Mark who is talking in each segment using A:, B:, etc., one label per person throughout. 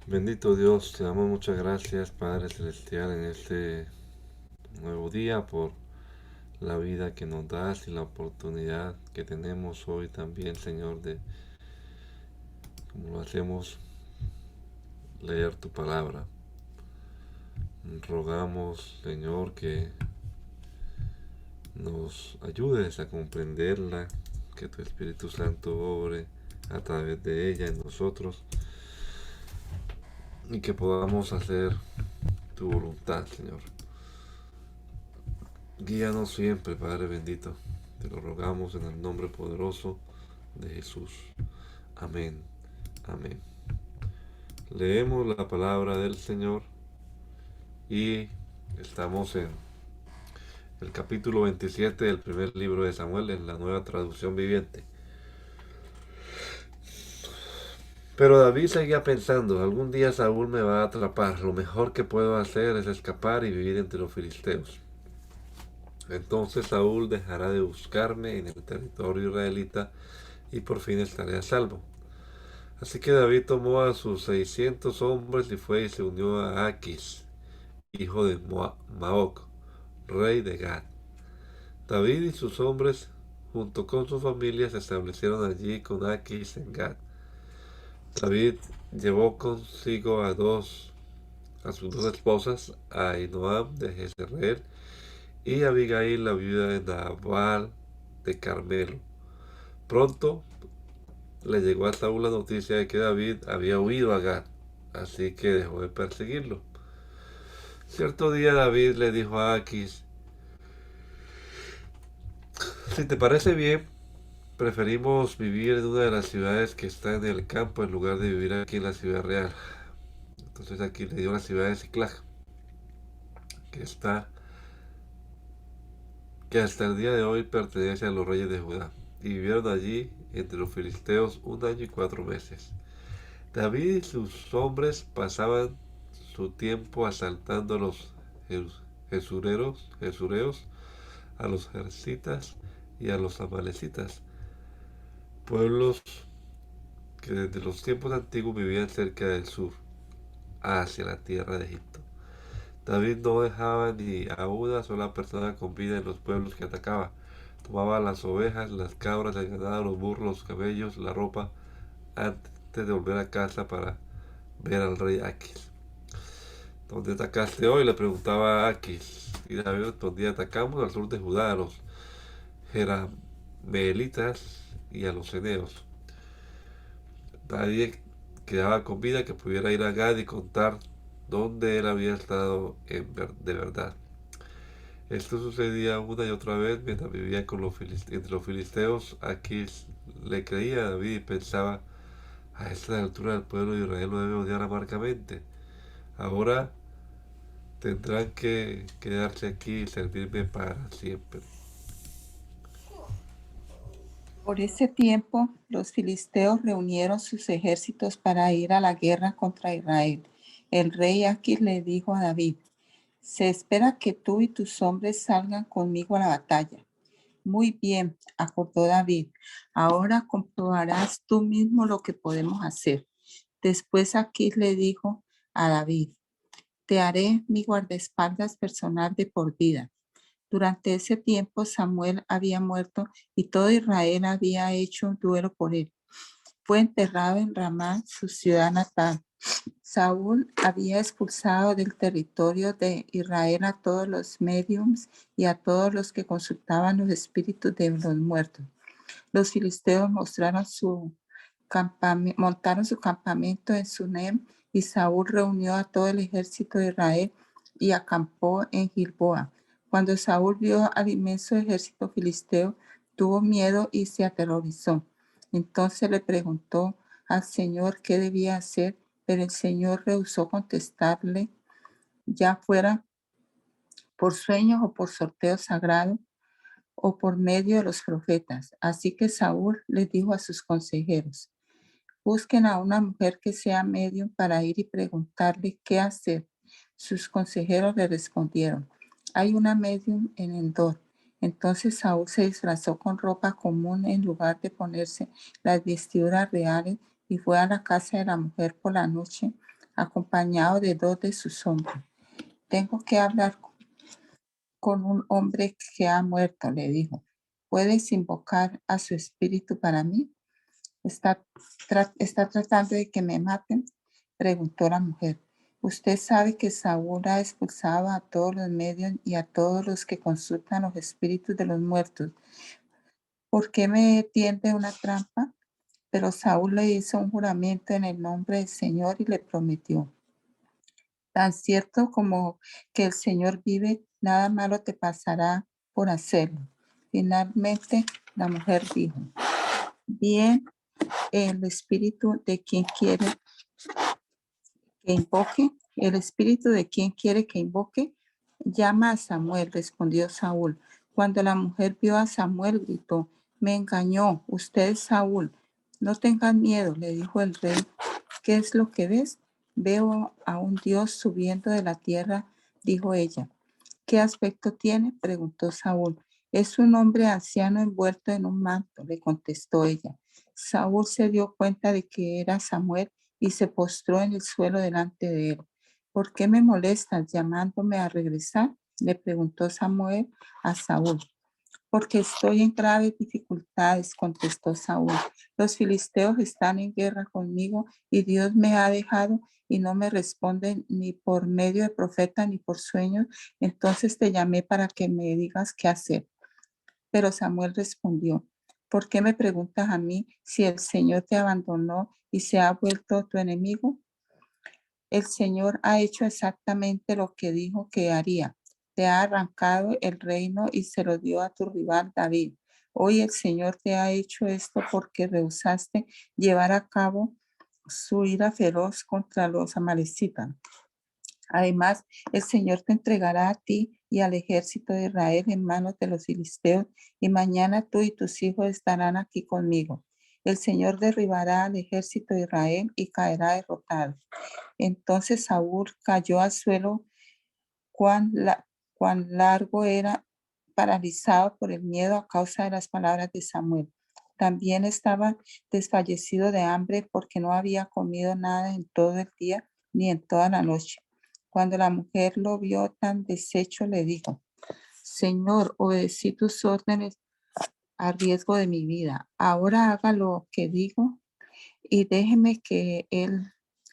A: Bendito Dios, te damos muchas gracias, Padre Celestial, en este nuevo día por la vida que nos das y la oportunidad que tenemos hoy también, Señor, de, como lo hacemos, leer tu palabra. Rogamos, Señor, que nos ayudes a comprenderla, que tu Espíritu Santo obre a través de ella en nosotros y que podamos hacer tu voluntad, Señor. Guíanos siempre, Padre bendito. Te lo rogamos en el nombre poderoso de Jesús. Amén. Amén. Leemos la palabra del Señor y estamos en el capítulo 27 del primer libro de Samuel en la nueva traducción viviente. Pero David seguía pensando, algún día Saúl me va a atrapar, lo mejor que puedo hacer es escapar y vivir entre los filisteos. Entonces Saúl dejará de buscarme en el territorio israelita y por fin estaré a salvo. Así que David tomó a sus 600 hombres y fue y se unió a Aquis, hijo de Maoc, rey de Gad. David y sus hombres, junto con su familia, se establecieron allí con Aquis en Gad. David llevó consigo a sus dos esposas, a Ahinoam de Jezreel y a Abigail, la viuda de Nabal de Carmelo. Pronto le llegó a Saúl la noticia de que David había huido a Gad, así que dejó de perseguirlo. Cierto día David le dijo a Aquis, si te parece bien, preferimos vivir en una de las ciudades que está en el campo en lugar de vivir aquí en la ciudad real. Entonces aquí le dio la ciudad de Ciclag, que está, que hasta el día de hoy pertenece a los reyes de Judá. Y vivieron allí entre los filisteos 1 año y 4 meses. David y sus hombres pasaban su tiempo asaltando a los jesureos, a los jersitas y a los amalecitas, pueblos que desde los tiempos antiguos vivían cerca del sur, hacia la tierra de Egipto. David no dejaba ni a una sola persona con vida en los pueblos que atacaba. Tomaba las ovejas, las cabras, el ganado, los burros, los camellos, la ropa, antes de volver a casa para ver al rey Aquis. ¿Dónde atacaste hoy? Le preguntaba a Aquis. Y David respondía, atacamos al sur de Judá, a los Jerameelitas y a los Eneos. Nadie quedaba con vida que pudiera ir a Gad y contar dónde él había estado de verdad. Esto sucedía una y otra vez mientras vivía con entre los filisteos. Aquis le creía a David y pensaba, a esta altura del pueblo de Israel lo debe odiar amargamente. Ahora tendrán que quedarse aquí y servirme para siempre.
B: Por ese tiempo, los filisteos reunieron sus ejércitos para ir a la guerra contra Israel. El rey Aquis le dijo a David, se espera que tú y tus hombres salgan conmigo a la batalla. Muy bien, acordó David. Ahora comprobarás tú mismo lo que podemos hacer. Después Aquis le dijo a David, te haré mi guardaespaldas personal de por vida. Durante ese tiempo Samuel había muerto y todo Israel había hecho un duelo por él. Fue enterrado en Ramá, su ciudad natal. Saúl había expulsado del territorio de Israel a todos los médiums y a todos los que consultaban los espíritus de los muertos. Los filisteos montaron su campamento en Sunem y Saúl reunió a todo el ejército de Israel y acampó en Gilboa. Cuando Saúl vio al inmenso ejército filisteo, tuvo miedo y se aterrorizó. Entonces le preguntó al Señor qué debía hacer, pero el Señor rehusó contestarle, ya fuera por sueños o por sorteo sagrado o por medio de los profetas. Así que Saúl les dijo a sus consejeros, busquen a una mujer que sea medium para ir y preguntarle qué hacer. Sus consejeros le respondieron, hay una medium en Endor. Entonces Saúl se disfrazó con ropa común en lugar de ponerse las vestiduras reales y fue a la casa de la mujer por la noche acompañado de 2 de sus hombres. Tengo que hablar con un hombre que ha muerto, le dijo. ¿Puedes invocar a su espíritu para mí? ¿Está tratando de que me maten? Preguntó la mujer. Usted sabe que Saúl ha expulsado a todos los medios y a todos los que consultan los espíritus de los muertos. ¿Por qué me tiende una trampa? Pero Saúl le hizo un juramento en el nombre del Señor y le prometió: tan cierto como que el Señor vive, nada malo te pasará por hacerlo. Finalmente, la mujer dijo: bien, el espíritu de quien quiere que invoque, el espíritu de quien quiere que invoque, llama a Samuel, respondió Saúl. Cuando la mujer vio a Samuel, gritó: me engañó, usted es Saúl. No tengan miedo, le dijo el rey. ¿Qué es lo que ves? Veo a un Dios subiendo de la tierra, dijo ella. ¿Qué aspecto tiene? Preguntó Saúl. Es un hombre anciano envuelto en un manto, le contestó ella. Saúl se dio cuenta de que era Samuel y se postró en el suelo delante de él. ¿Por qué me molestas llamándome a regresar? Le preguntó Samuel a Saúl. Porque estoy en graves dificultades, contestó Saúl. Los filisteos están en guerra conmigo y Dios me ha dejado y no me responde ni por medio de profeta ni por sueños. Entonces te llamé para que me digas qué hacer. Pero Samuel respondió: ¿por qué me preguntas a mí si el Señor te abandonó y se ha vuelto tu enemigo? El Señor ha hecho exactamente lo que dijo que haría. Te ha arrancado el reino y se lo dio a tu rival David. Hoy el Señor te ha hecho esto porque rehusaste llevar a cabo su ira feroz contra los amalecitas. Además, el Señor te entregará a ti y al ejército de Israel en manos de los filisteos, y mañana tú y tus hijos estarán aquí conmigo. El Señor derribará al ejército de Israel y caerá derrotado. Entonces Saúl cayó al suelo. Cuán, cuán largo era, paralizado por el miedo a causa de las palabras de Samuel. También estaba desfallecido de hambre porque no había comido nada en todo el día ni en toda la noche. Cuando la mujer lo vio tan deshecho, le dijo: Señor, obedecí tus órdenes a riesgo de mi vida. Ahora haga lo que digo y déjeme que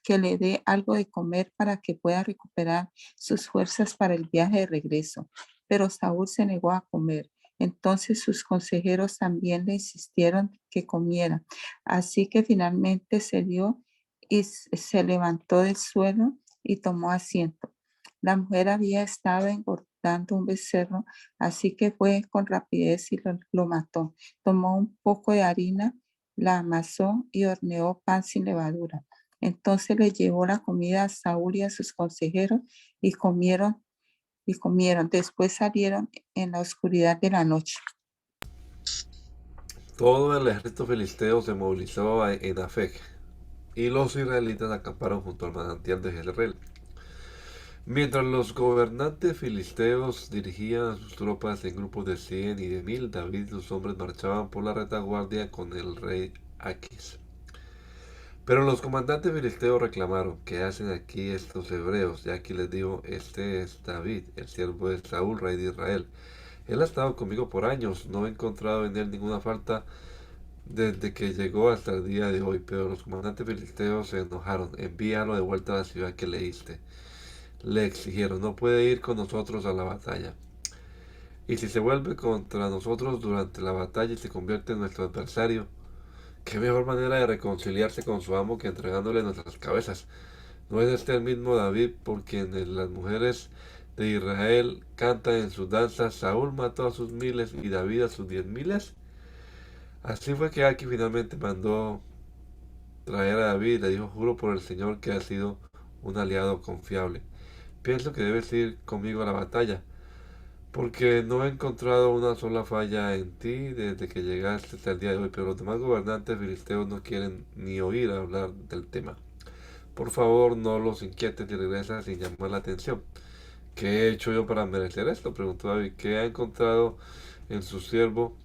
B: le dé algo de comer para que pueda recuperar sus fuerzas para el viaje de regreso. Pero Saúl se negó a comer. Entonces sus consejeros también le insistieron que comiera. Así que finalmente se dio y se levantó del suelo y tomó asiento. La mujer había estado engordando un becerro, así que fue con rapidez y lo mató. Tomó un poco de harina, la amasó y horneó pan sin levadura. Entonces le llevó la comida a Saúl y a sus consejeros y comieron y comieron. Después salieron en la oscuridad de la noche.
A: Todo el ejército filisteo se movilizó en Afec, y los israelitas acamparon junto al manantial de Jezreel. Mientras los gobernantes filisteos dirigían a sus tropas en grupos de 100 y de 1000, David y sus hombres marchaban por la retaguardia con el rey Aquis. Pero los comandantes filisteos reclamaron: ¿qué hacen aquí estos hebreos? Y Aquis les dijo: este es David, el siervo de Saúl, rey de Israel. Él ha estado conmigo por años, no he encontrado en él ninguna falta desde que llegó hasta el día de hoy. Pero los comandantes filisteos se enojaron: envíalo de vuelta a la ciudad que leíste. Le exigieron: no puede ir con nosotros a la batalla. Y si se vuelve contra nosotros durante la batalla y se convierte en nuestro adversario, qué mejor manera de reconciliarse con su amo que entregándole nuestras cabezas. ¿No es este el mismo David por quien las mujeres de Israel cantan en sus danzas: Saúl mató a sus miles y David a sus 10,000? Así fue que Aki finalmente mandó traer a David y le dijo: juro por el Señor que has sido un aliado confiable. Pienso que debes ir conmigo a la batalla, porque no he encontrado una sola falla en ti desde que llegaste hasta el día de hoy. Pero los demás gobernantes filisteos no quieren ni oír hablar del tema. Por favor, no los inquietes y regresa sin llamar la atención. ¿Qué he hecho yo para merecer esto?, preguntó David. ¿Qué ha encontrado en su siervo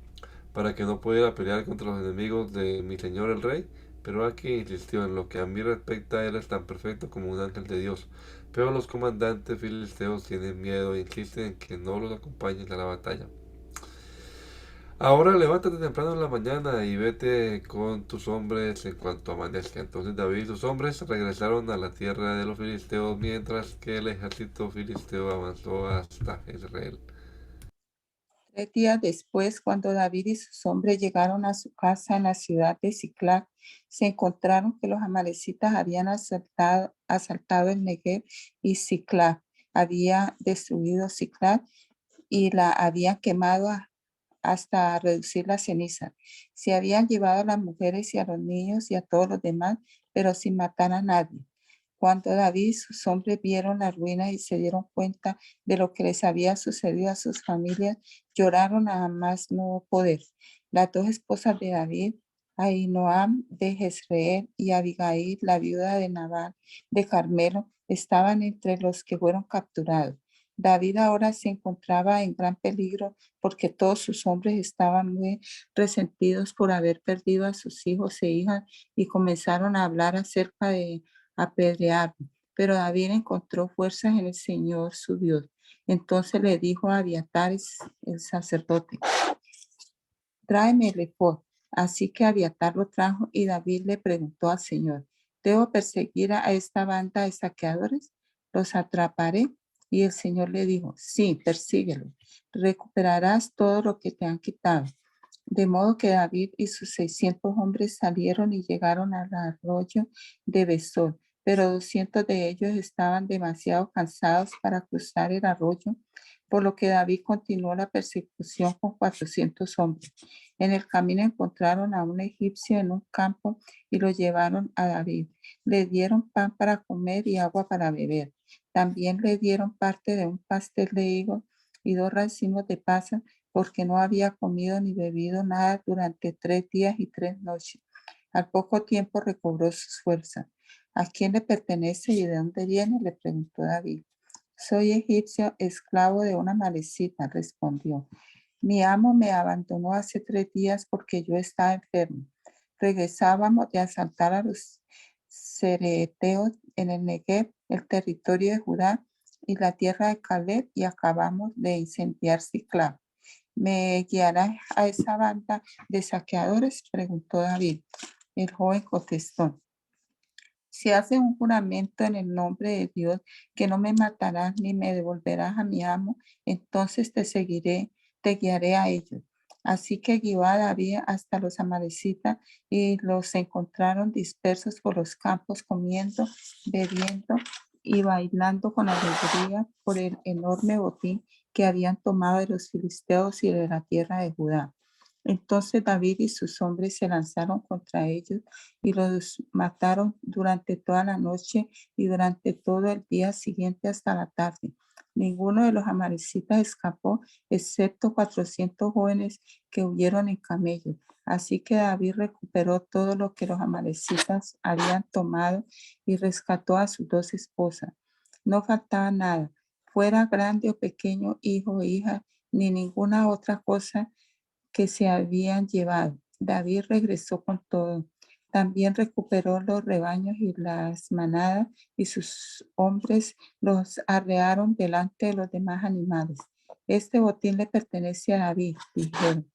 A: para que no pudiera pelear contra los enemigos de mi señor el rey? Pero aquí insistió: en lo que a mí respecta, eres tan perfecto como un ángel de Dios. Pero los comandantes filisteos tienen miedo e insisten en que no los acompañes a la batalla. Ahora levántate temprano en la mañana y vete con tus hombres en cuanto amanezca. Entonces David y sus hombres regresaron a la tierra de los filisteos, mientras que el ejército filisteo avanzó hasta Israel.
B: 3 días después, cuando David y sus hombres llegaron a su casa en la ciudad de Siclag, se encontraron que los amalecitas habían asaltado el Negev y Siclag. Había destruido Siclag y la habían quemado hasta reducir la ceniza. Se habían llevado a las mujeres y a los niños y a todos los demás, pero sin matar a nadie. Cuando David y sus hombres vieron la ruina y se dieron cuenta de lo que les había sucedido a sus familias, lloraron a más no poder. Las dos esposas de David, Ahinoam de Jezreel y Abigail, la viuda de Nabal de Carmelo, estaban entre los que fueron capturados. David ahora se encontraba en gran peligro porque todos sus hombres estaban muy resentidos por haber perdido a sus hijos e hijas y comenzaron a hablar acerca de apedrearlo. Pero David encontró fuerzas en el Señor su Dios. Entonces le dijo a Abiatar, el sacerdote: tráeme el ephod. Así que Abiatar lo trajo y David le preguntó al Señor: ¿debo perseguir a esta banda de saqueadores? ¿Los atraparé? Y el Señor le dijo: sí, persíguelo. Recuperarás todo lo que te han quitado. De modo que David y sus 600 hombres salieron y llegaron al arroyo de Besor, pero 200 de ellos estaban demasiado cansados para cruzar el arroyo, por lo que David continuó la persecución con 400 hombres. En el camino encontraron a un egipcio en un campo y lo llevaron a David. Le dieron pan para comer y agua para beber. También le dieron parte de un pastel de higo y 2 racimos de pasas, porque no había comido ni bebido nada durante 3 días y 3 noches. Al poco tiempo recobró sus fuerzas. ¿A quién le pertenece y de dónde viene?, le preguntó David. Soy egipcio, esclavo de una malecita, respondió. Mi amo me abandonó hace 3 días porque yo estaba enfermo. Regresábamos de asaltar a los cereteos en el Negev, el territorio de Judá y la tierra de Caleb, y acabamos de incendiar Siclag. ¿Me guiarás a esa banda de saqueadores?, preguntó David. El joven contestó: si haces un juramento en el nombre de Dios que no me matarás ni me devolverás a mi amo, entonces te seguiré, te guiaré a ellos. Así que guió a David hasta los amalecitas y los encontraron dispersos por los campos, comiendo, bebiendo y bailando con alegría por el enorme botín que habían tomado de los filisteos y de la tierra de Judá. Entonces David y sus hombres se lanzaron contra ellos y los mataron durante toda la noche y durante todo el día siguiente hasta la tarde. Ninguno de los amalecitas escapó, excepto 400 jóvenes que huyeron en camellos. Así que David recuperó todo lo que los amalecitas habían tomado y rescató a sus 2 esposas. No faltaba nada, fuera grande o pequeño, hijo o hija, ni ninguna otra cosa que se habían llevado. David regresó con todo. También recuperó los rebaños y las manadas, y sus hombres los arrearon delante de los demás animales. Este botín le pertenece a David, dijeron.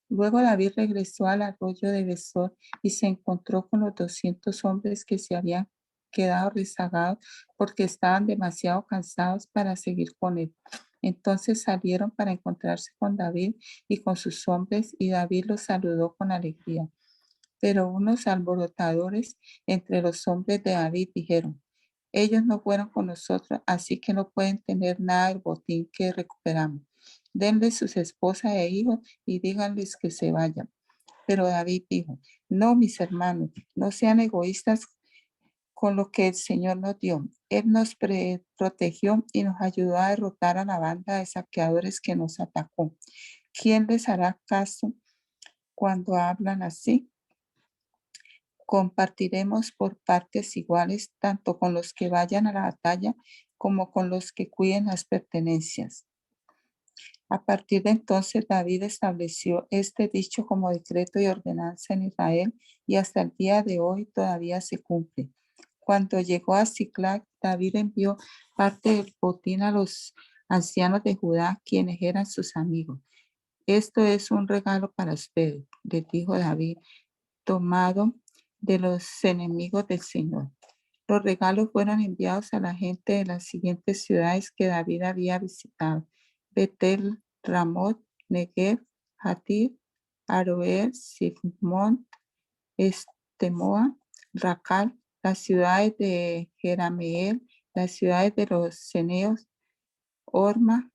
B: Luego David regresó al arroyo de Besor y se encontró con los 200 hombres que se habían quedado rezagados porque estaban demasiado cansados para seguir con él. Entonces salieron para encontrarse con David y con sus hombres, y David los saludó con alegría. Pero unos alborotadores entre los hombres de David dijeron: ellos no fueron con nosotros, así que no pueden tener nada del botín que recuperamos. Denle sus esposas e hijos y díganles que se vayan. Pero David dijo: no, mis hermanos, no sean egoístas con lo que el Señor nos dio. Él nos protegió y nos ayudó a derrotar a la banda de saqueadores que nos atacó. ¿Quién les hará caso cuando hablan así? Compartiremos por partes iguales, tanto con los que vayan a la batalla como con los que cuiden las pertenencias. A partir de entonces, David estableció este dicho como decreto y ordenanza en Israel y hasta el día de hoy todavía se cumple. Cuando llegó a Siclag, David envió parte del botín a los ancianos de Judá, quienes eran sus amigos. Esto es un regalo para ustedes, les dijo David, tomado de los enemigos del Señor. Los regalos fueron enviados a la gente de las siguientes ciudades que David había visitado: Betel, Ramot, Negev, Hatir, Aroer, Sifmón, Estemoa, Racal, las ciudades de Jerameel, las ciudades de los ceneos, Orma,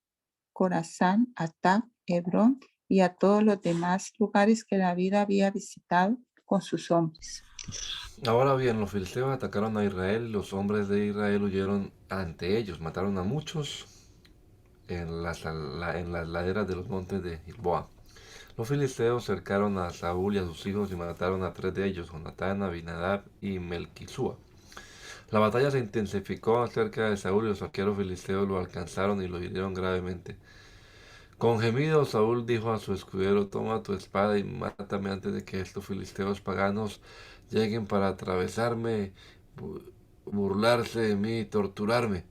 B: Corazán, Atac, Hebrón y a todos los demás lugares que David había visitado con sus hombres.
A: Ahora bien, los filisteos atacaron a Israel y los hombres de Israel huyeron ante ellos. Mataron a muchos en las laderas de los montes de Gilboa. Los filisteos cercaron a Saúl y a sus hijos y mataron a 3 de ellos, Jonatán, Abinadab y Melquisúa. La batalla se intensificó cerca de Saúl y los arqueros filisteos lo alcanzaron y lo hirieron gravemente. Con gemido Saúl dijo a su escudero: toma tu espada y mátame antes de que estos filisteos paganos lleguen para atravesarme, burlarse de mí y torturarme.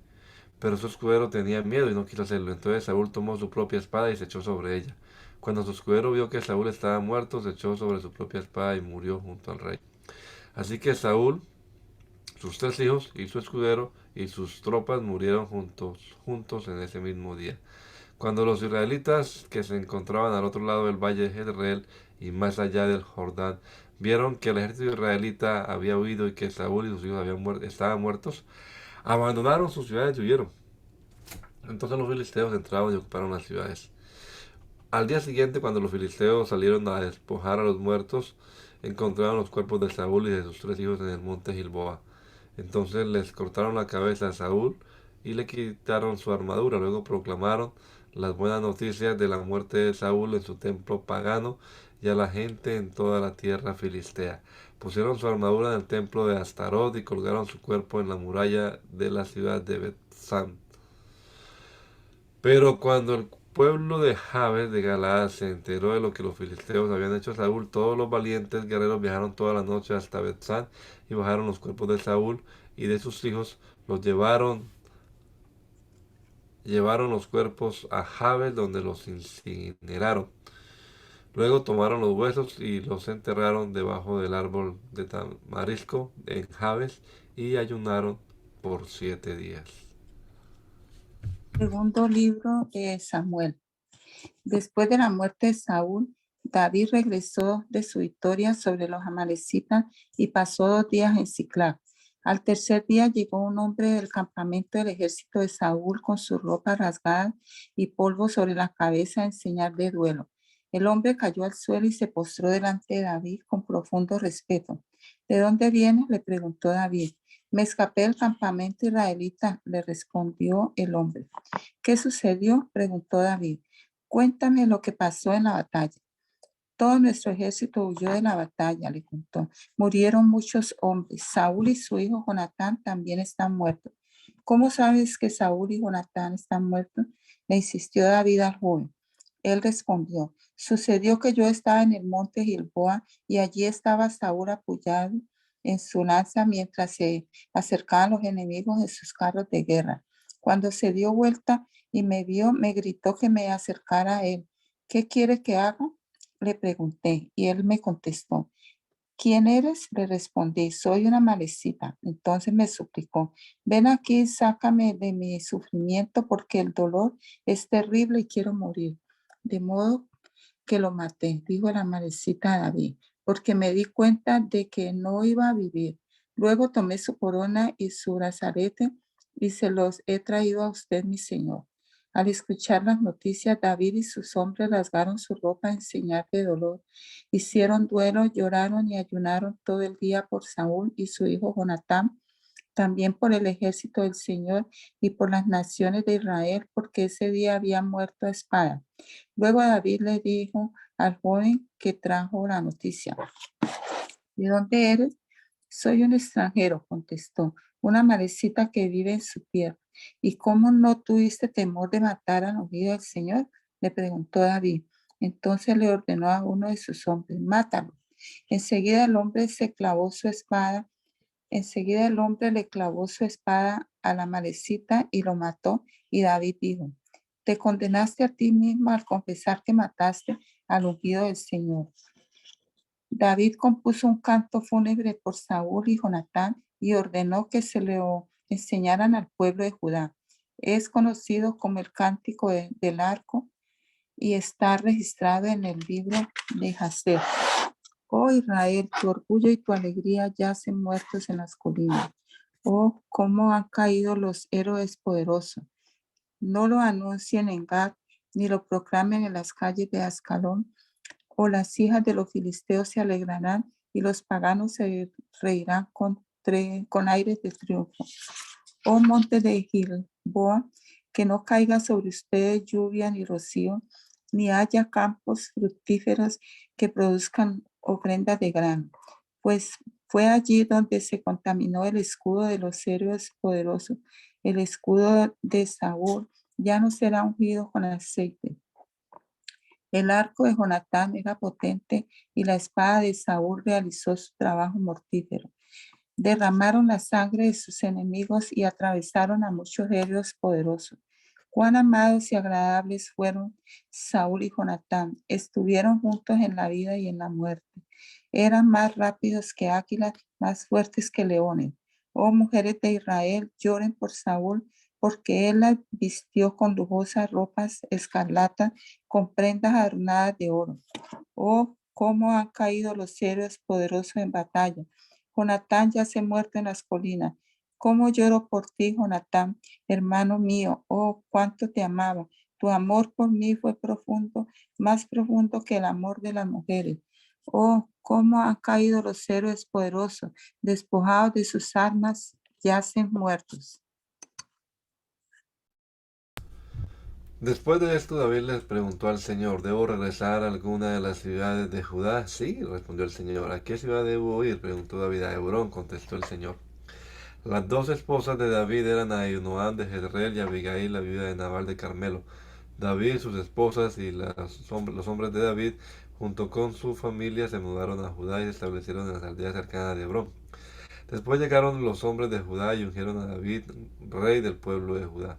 A: Pero su escudero tenía miedo y no quiso hacerlo. Entonces Saúl tomó su propia espada y se echó sobre ella. Cuando su escudero vio que Saúl estaba muerto, se echó sobre su propia espada y murió junto al rey. Así que Saúl, sus 3 hijos y su escudero y sus tropas murieron juntos en ese mismo día. Cuando los israelitas que se encontraban al otro lado del valle de Jezreel y más allá del Jordán vieron que el ejército israelita había huido y que Saúl y sus hijos estaban muertos, abandonaron sus ciudades y huyeron. Entonces los filisteos entraron y ocuparon las ciudades. Al día siguiente, cuando los filisteos salieron a despojar a los muertos, encontraron los cuerpos de Saúl y de sus 3 hijos en el monte Gilboa. Entonces les cortaron la cabeza a Saúl y le quitaron su armadura. Luego proclamaron las buenas noticias de la muerte de Saúl en su templo pagano y a la gente en toda la tierra filistea. Pusieron su armadura en el templo de Astarot y colgaron su cuerpo en la muralla de la ciudad de Bet-San. Pero cuando el pueblo de Jabes de Galaad se enteró de lo que los filisteos habían hecho a Saúl, todos los valientes guerreros viajaron toda la noche hasta Bet-San y bajaron los cuerpos de Saúl y de sus hijos, los llevaron los cuerpos a Jabes donde los incineraron. Luego tomaron los huesos y los enterraron debajo del árbol de tamarisco en Jabes y ayunaron por 7 días.
B: Segundo libro de Samuel. Después de la muerte de Saúl, David regresó de su victoria sobre los amalecitas y pasó 2 días en Siclag. Al tercer día llegó un hombre del campamento del ejército de Saúl con su ropa rasgada y polvo sobre la cabeza en señal de duelo. El hombre cayó al suelo y se postró delante de David con profundo respeto. ¿De dónde vienes?, le preguntó David. Me escapé del campamento israelita, le respondió el hombre. ¿Qué sucedió?, preguntó David. Cuéntame lo que pasó en la batalla. Todo nuestro ejército huyó de la batalla, le contó. Murieron muchos hombres. Saúl y su hijo Jonatán también están muertos. ¿Cómo sabes que Saúl y Jonatán están muertos?, le insistió David al joven. Él respondió: sucedió que yo estaba en el monte Gilboa y allí estaba Saúl apoyado en su lanza mientras se acercaban los enemigos en sus carros de guerra. Cuando se dio vuelta y me vio, me gritó que me acercara a él. ¿Qué quiere que haga?, le pregunté, y él me contestó. ¿Quién eres?, le respondí. Soy una malecita. Entonces me suplicó: ven aquí, sácame de mi sufrimiento porque el dolor es terrible y quiero morir. De modo que lo maté, dijo la malecita a David, porque me di cuenta de que no iba a vivir. Luego tomé su corona y su brazalete y se los he traído a usted, mi señor. Al escuchar las noticias, David y sus hombres rasgaron su ropa en señal de dolor. Hicieron duelo, lloraron y ayunaron todo el día por Saúl y su hijo Jonatán, también por el ejército del Señor y por las naciones de Israel, porque ese día había muerto a espada. Luego David le dijo al joven que trajo la noticia: ¿de dónde eres? Soy un extranjero, contestó, una malecita que vive en su tierra. ¿Y cómo no tuviste temor de matar al ungido del Señor? Le preguntó David. Entonces le ordenó a uno de sus hombres, mátalo. Enseguida el hombre se clavó su espada. Enseguida el hombre le clavó su espada a la malecita y lo mató. Y David dijo, te condenaste a ti mismo al confesar que mataste al ungido del Señor. David compuso un canto fúnebre por Saúl y Jonatán y ordenó que se lo enseñaran al pueblo de Judá. Es conocido como el cántico del arco y está registrado en el libro de Jasén. Oh Israel, tu orgullo y tu alegría yacen muertos en las colinas. Oh, cómo han caído los héroes poderosos. No lo anuncien en Gad, ni lo proclamen en las calles de Ascalón, o las hijas de los filisteos se alegrarán y los paganos se reirán con aires de triunfo. Oh monte de Gilboa, que no caiga sobre ustedes lluvia ni rocío, ni haya campos fructíferos que produzcan ofrendas de grano, pues fue allí donde se contaminó el escudo de los héroes poderosos. El escudo de Saúl ya no será ungido con aceite. El arco de Jonatán era potente y la espada de Saúl realizó su trabajo mortífero. Derramaron la sangre de sus enemigos y atravesaron a muchos héroes poderosos. Cuán amados y agradables fueron Saúl y Jonatán. Estuvieron juntos en la vida y en la muerte. Eran más rápidos que águilas, más fuertes que leones. Oh mujeres de Israel, lloren por Saúl, porque él las vistió con lujosas ropas escarlata, con prendas adornadas de oro. Oh, cómo han caído los héroes poderosos en batalla. Jonatán yace muerto en las colinas. Cómo lloro por ti, Jonatán, hermano mío. Oh, cuánto te amaba. Tu amor por mí fue profundo, más profundo que el amor de las mujeres. Oh, cómo han caído los héroes poderosos, despojados de sus armas, yacen muertos.
A: Después de esto, David les preguntó al Señor, ¿debo regresar a alguna de las ciudades de Judá? Sí, respondió el Señor. ¿A qué ciudad debo ir? Preguntó David. A Hebrón, contestó el Señor. Las dos esposas de David eran Ahinoam de Jezreel y Abigail, la viuda de Nabal de Carmelo. David, sus esposas y los hombres de David, junto con su familia, se mudaron a Judá y se establecieron en las aldeas cercanas de Hebrón. Después llegaron los hombres de Judá y ungieron a David, rey del pueblo de Judá.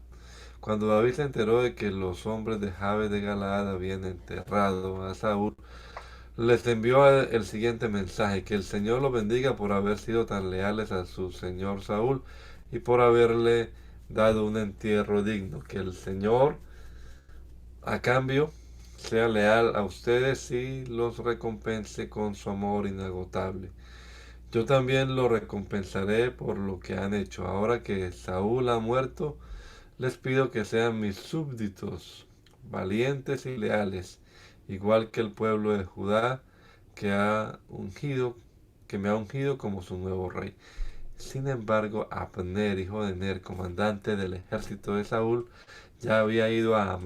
A: Cuando David se enteró de que los hombres de Jabes de Galaad habían enterrado a Saúl, les envió el siguiente mensaje: que el Señor los bendiga por haber sido tan leales a su señor Saúl y por haberle dado un entierro digno. Que el Señor, a cambio, sea leal a ustedes y los recompense con su amor inagotable. Yo también lo recompensaré por lo que han hecho. Ahora que Saúl ha muerto, les pido que sean mis súbditos, valientes y leales, igual que el pueblo de Judá que ha ungido, que me ha ungido como su nuevo rey. Sin embargo, Abner, hijo de Ner, comandante del ejército de Saúl, ya había ido a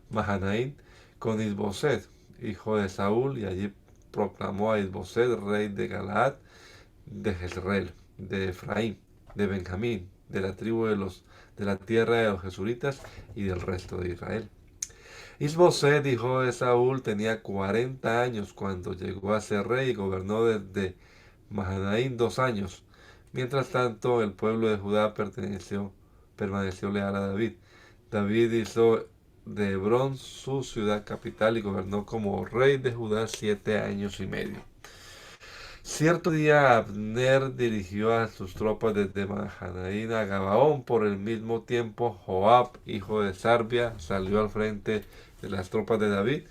A: Mahanaim con Isboset, hijo de Saúl, y allí proclamó a Isboset rey de Galaad, de Jezreel, de Efraín, de Benjamín, de la tribu de la tierra de los Jesuritas y del resto de Israel. Isboset, hijo de Saúl, tenía 40 años cuando llegó a ser rey y gobernó desde Mahanaim 2 años. Mientras tanto, el pueblo de Judá permaneció leal a David. David hizo de Hebrón su ciudad capital y gobernó como rey de Judá 7 años y medio. Cierto día Abner dirigió a sus tropas desde Mahanaim a Gabaón. Por el mismo tiempo, Joab, hijo de Sarbia, salió al frente de las tropas de David,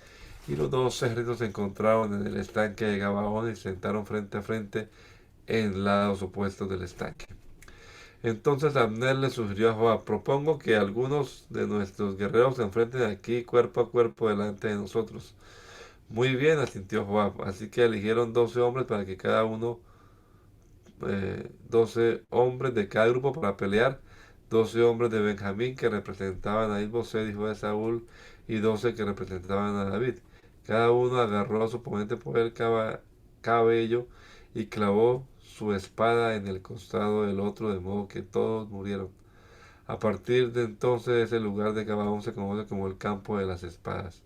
A: y los dos ejércitos se encontraron en el estanque de Gabaón y se sentaron frente a frente en lados opuestos del estanque. Entonces Abner le sugirió a Joab: propongo que algunos de nuestros guerreros se enfrenten aquí cuerpo a cuerpo delante de nosotros. Muy bien, asintió Joab. Así que eligieron 12 hombres para que cada uno, 12 hombres de cada grupo para pelear, 12 hombres de Benjamín que representaban a Isboset, hijo de Saúl, y 12 que representaban a David. Cada uno agarró a su oponente por el cabello y clavó su espada en el costado del otro, de modo que todos murieron. A partir de entonces ese lugar de Gabaón se conoce como el campo de las espadas.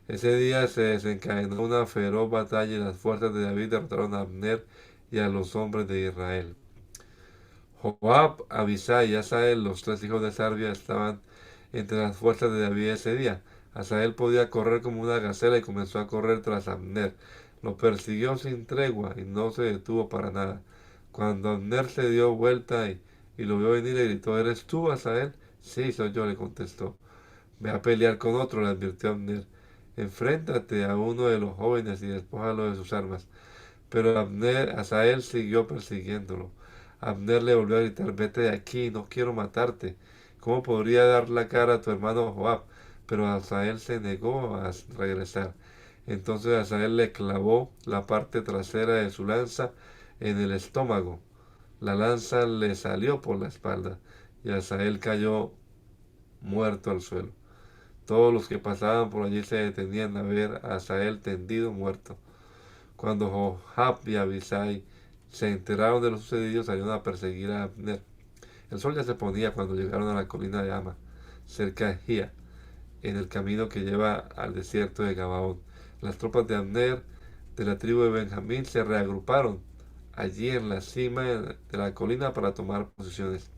A: Ese día se desencadenó una feroz batalla y las fuerzas de David derrotaron a Abner y a los hombres de Israel. Joab, Abisai y Asael, los tres hijos de Sarbia, estaban entre las fuerzas de David ese día. Asael podía correr como una gacela y comenzó a correr tras Abner. Lo persiguió sin tregua y no se detuvo para nada. Cuando Abner se dio vuelta y lo vio venir, le gritó: ¿Eres tú, Asael? Sí, soy yo, le contestó. Ve a pelear con otro, le advirtió Abner. Enfréntate a uno de los jóvenes y despójalo de sus armas. Pero Asael siguió persiguiéndolo. Abner le volvió a gritar: Vete de aquí, no quiero matarte. ¿Cómo podría dar la cara a tu hermano Joab? Pero Asael se negó a regresar. Entonces Asael le clavó la parte trasera de su lanza en el estómago. La lanza le salió por la espalda y Asael cayó muerto al suelo. Todos los que pasaban por allí se detenían a ver a Asael tendido muerto. Cuando Joab y Abisai se enteraron de lo sucedido, salieron a perseguir a Abner. El sol ya se ponía cuando llegaron a la colina de Ama, cerca de Gia, en el camino que lleva al desierto de Gabaón. Las tropas de Abner, de la tribu de Benjamín, se reagruparon allí en la cima de la colina para tomar posiciones.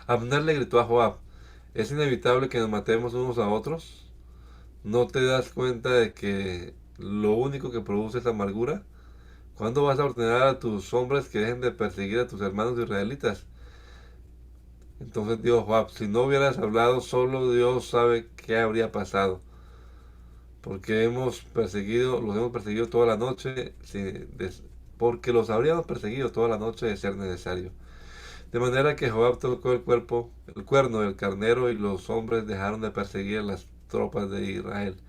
A: Abner le gritó a Joab: ¿Es inevitable que nos matemos unos a otros? ¿No te das cuenta de que lo único que produce es amargura? ¿Cuándo vas a ordenar a tus hombres que dejen de perseguir a tus hermanos israelitas? Entonces dijo Joab: Si no hubieras hablado, solo Dios sabe qué habría pasado. Porque los hemos perseguido toda la noche, porque los habríamos perseguido toda la noche de ser necesario. De manera que Joab tocó el cuerno del carnero y los hombres dejaron de perseguir a las tropas de Israel.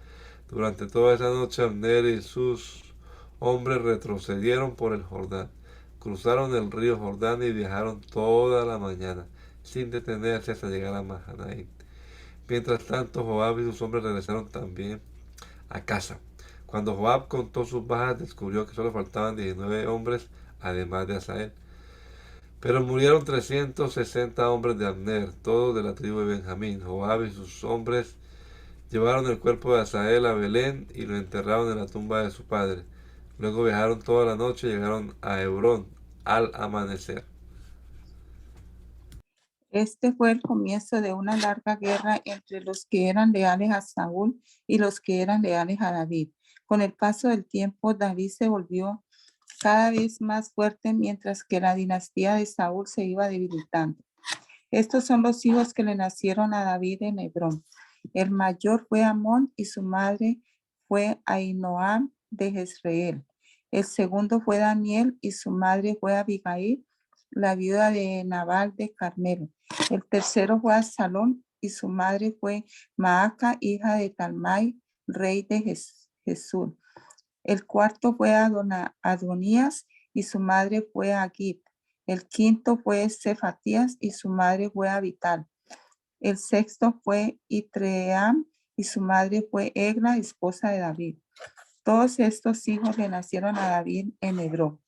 A: Durante toda esa noche Abner y sus hombres retrocedieron por el Jordán, cruzaron el río Jordán y viajaron toda la mañana, sin detenerse hasta llegar a Mahanaim. Mientras tanto, Joab y sus hombres regresaron también a casa. Cuando Joab contó sus bajas, descubrió que solo faltaban 19 hombres, además de Asael. Pero murieron 360 hombres de Abner, todos de la tribu de Benjamín. Joab y sus hombres llevaron el cuerpo de Asael a Belén y lo enterraron en la tumba de su padre. Luego viajaron toda la noche y llegaron a Hebrón al amanecer.
B: Este fue el comienzo de una larga guerra entre los que eran leales a Saúl y los que eran leales a David. Con el paso del tiempo, David se volvió cada vez más fuerte mientras que la dinastía de Saúl se iba debilitando. Estos son los hijos que le nacieron a David en Hebrón. El mayor fue Amón y su madre fue Ahinoam de Jezreel. El segundo fue Daniel y su madre fue Abigail, la viuda de Nabal de Carmelo. El tercero fue Absalón y su madre fue Maaca, hija de Talmai, rey de Jesús. El cuarto fue Adonías y su madre fue Agit. El quinto fue Cefatías y su madre fue Abital. El sexto fue Itream y su madre fue Egla, esposa de David. Todos estos hijos le nacieron a David en Hebrón.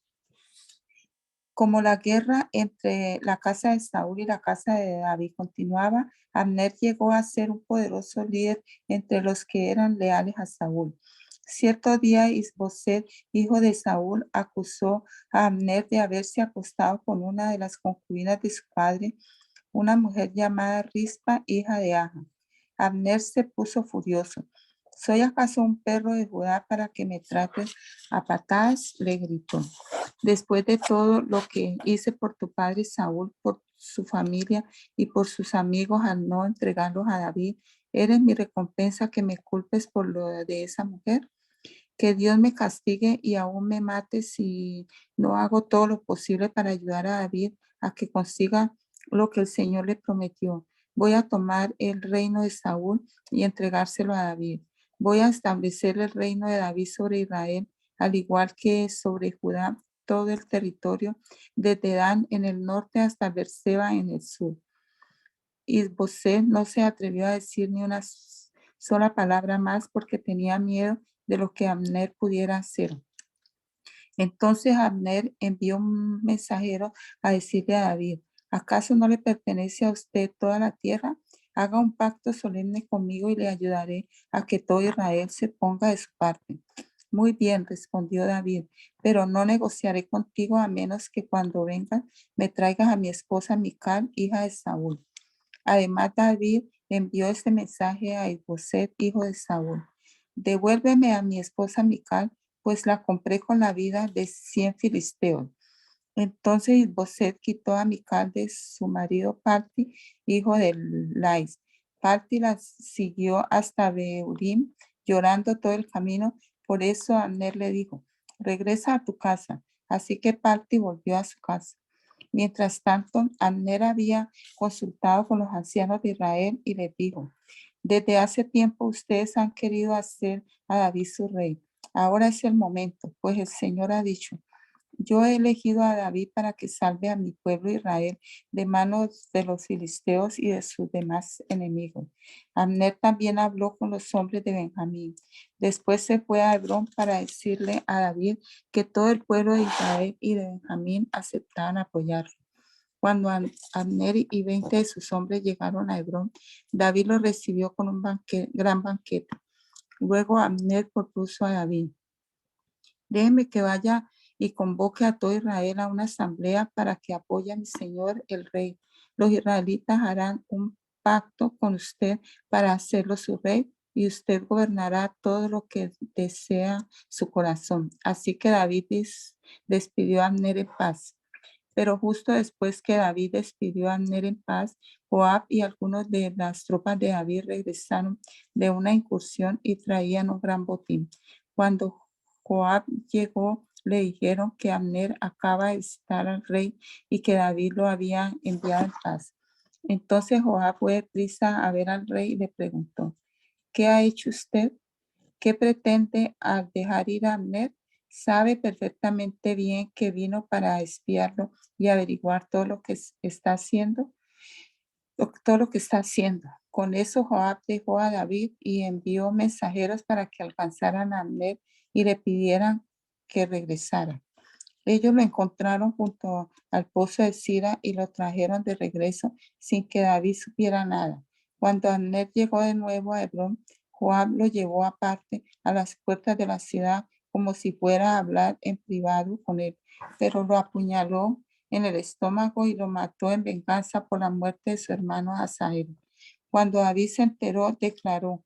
B: Como la guerra entre la casa de Saúl y la casa de David continuaba, Abner llegó a ser un poderoso líder entre los que eran leales a Saúl. Cierto día, Isboset, hijo de Saúl, acusó a Abner de haberse acostado con una de las concubinas de su padre, una mujer llamada Rispa, hija de Aja. Abner se puso furioso. ¿Soy acaso un perro de Judá para que me trates a patadas?, le gritó. Después de todo lo que hice por tu padre Saúl, por su familia y por sus amigos al no entregarlos a David, ¿eres mi recompensa que me culpes por lo de esa mujer? Que Dios me castigue y aún me mate si no hago todo lo posible para ayudar a David a que consiga lo que el Señor le prometió. Voy a tomar el reino de Saúl y entregárselo a David. Voy a establecer el reino de David sobre Israel, al igual que sobre Judá, todo el territorio, desde Dan en el norte hasta Beerseba en el sur. Isboset no se atrevió a decir ni una sola palabra más porque tenía miedo de lo que Abner pudiera hacer. Entonces Abner envió un mensajero a decirle a David: ¿Acaso no le pertenece a usted toda la tierra? Haga un pacto solemne conmigo y le ayudaré a que todo Israel se ponga de su parte. Muy bien, respondió David, pero no negociaré contigo a menos que cuando vengas me traigas a mi esposa Mical, hija de Saúl. Además, David envió este mensaje a Isboset, hijo de Saúl. Devuélveme a mi esposa Mical, pues la compré con la vida de 100 filisteos. Entonces Isboset quitó a Mical de su marido Palti, hijo de Lais. Palti la siguió hasta Beurim, llorando todo el camino. Por eso Abner le dijo, regresa a tu casa. Así que Palti volvió a su casa. Mientras tanto, Abner había consultado con los ancianos de Israel y les dijo, desde hace tiempo ustedes han querido hacer a David su rey. Ahora es el momento, pues el Señor ha dicho, yo he elegido a David para que salve a mi pueblo Israel de manos de los filisteos y de sus demás enemigos. Abner también habló con los hombres de Benjamín. Después se fue a Hebrón para decirle a David que todo el pueblo de Israel y de Benjamín aceptaban apoyarlo. Cuando Abner y 20 de sus hombres llegaron a Hebrón, David los recibió con un gran banquete. Luego Abner propuso a David, déjeme que vaya y convoque a todo Israel a una asamblea para que apoye a mi señor el rey. Los israelitas harán un pacto con usted para hacerlo su rey y usted gobernará todo lo que desea su corazón. Así que David despidió a Abner en paz. Pero justo después que David despidió a Abner en paz, Joab y algunos de las tropas de David regresaron de una incursión y traían un gran botín. Cuando Joab llegó, le dijeron que Abner acaba de visitar al rey y que David lo había enviado en paz. Entonces Joab fue deprisa a ver al rey y le preguntó, ¿qué ha hecho usted? ¿Qué pretende al dejar ir a Abner? Sabe perfectamente bien que vino para espiarlo y averiguar todo lo que está haciendo, todo lo que está haciendo. Con eso Joab dejó a David y envió mensajeros para que alcanzaran a Abner y le pidieran que regresara. Ellos lo encontraron junto al pozo de Sira y lo trajeron de regreso sin que David supiera nada. Cuando Abner llegó de nuevo a Hebrón, Joab lo llevó aparte a las puertas de la ciudad como si fuera a hablar en privado con él, pero lo apuñaló en el estómago y lo mató en venganza por la muerte de su hermano Asael. Cuando David se enteró, declaró,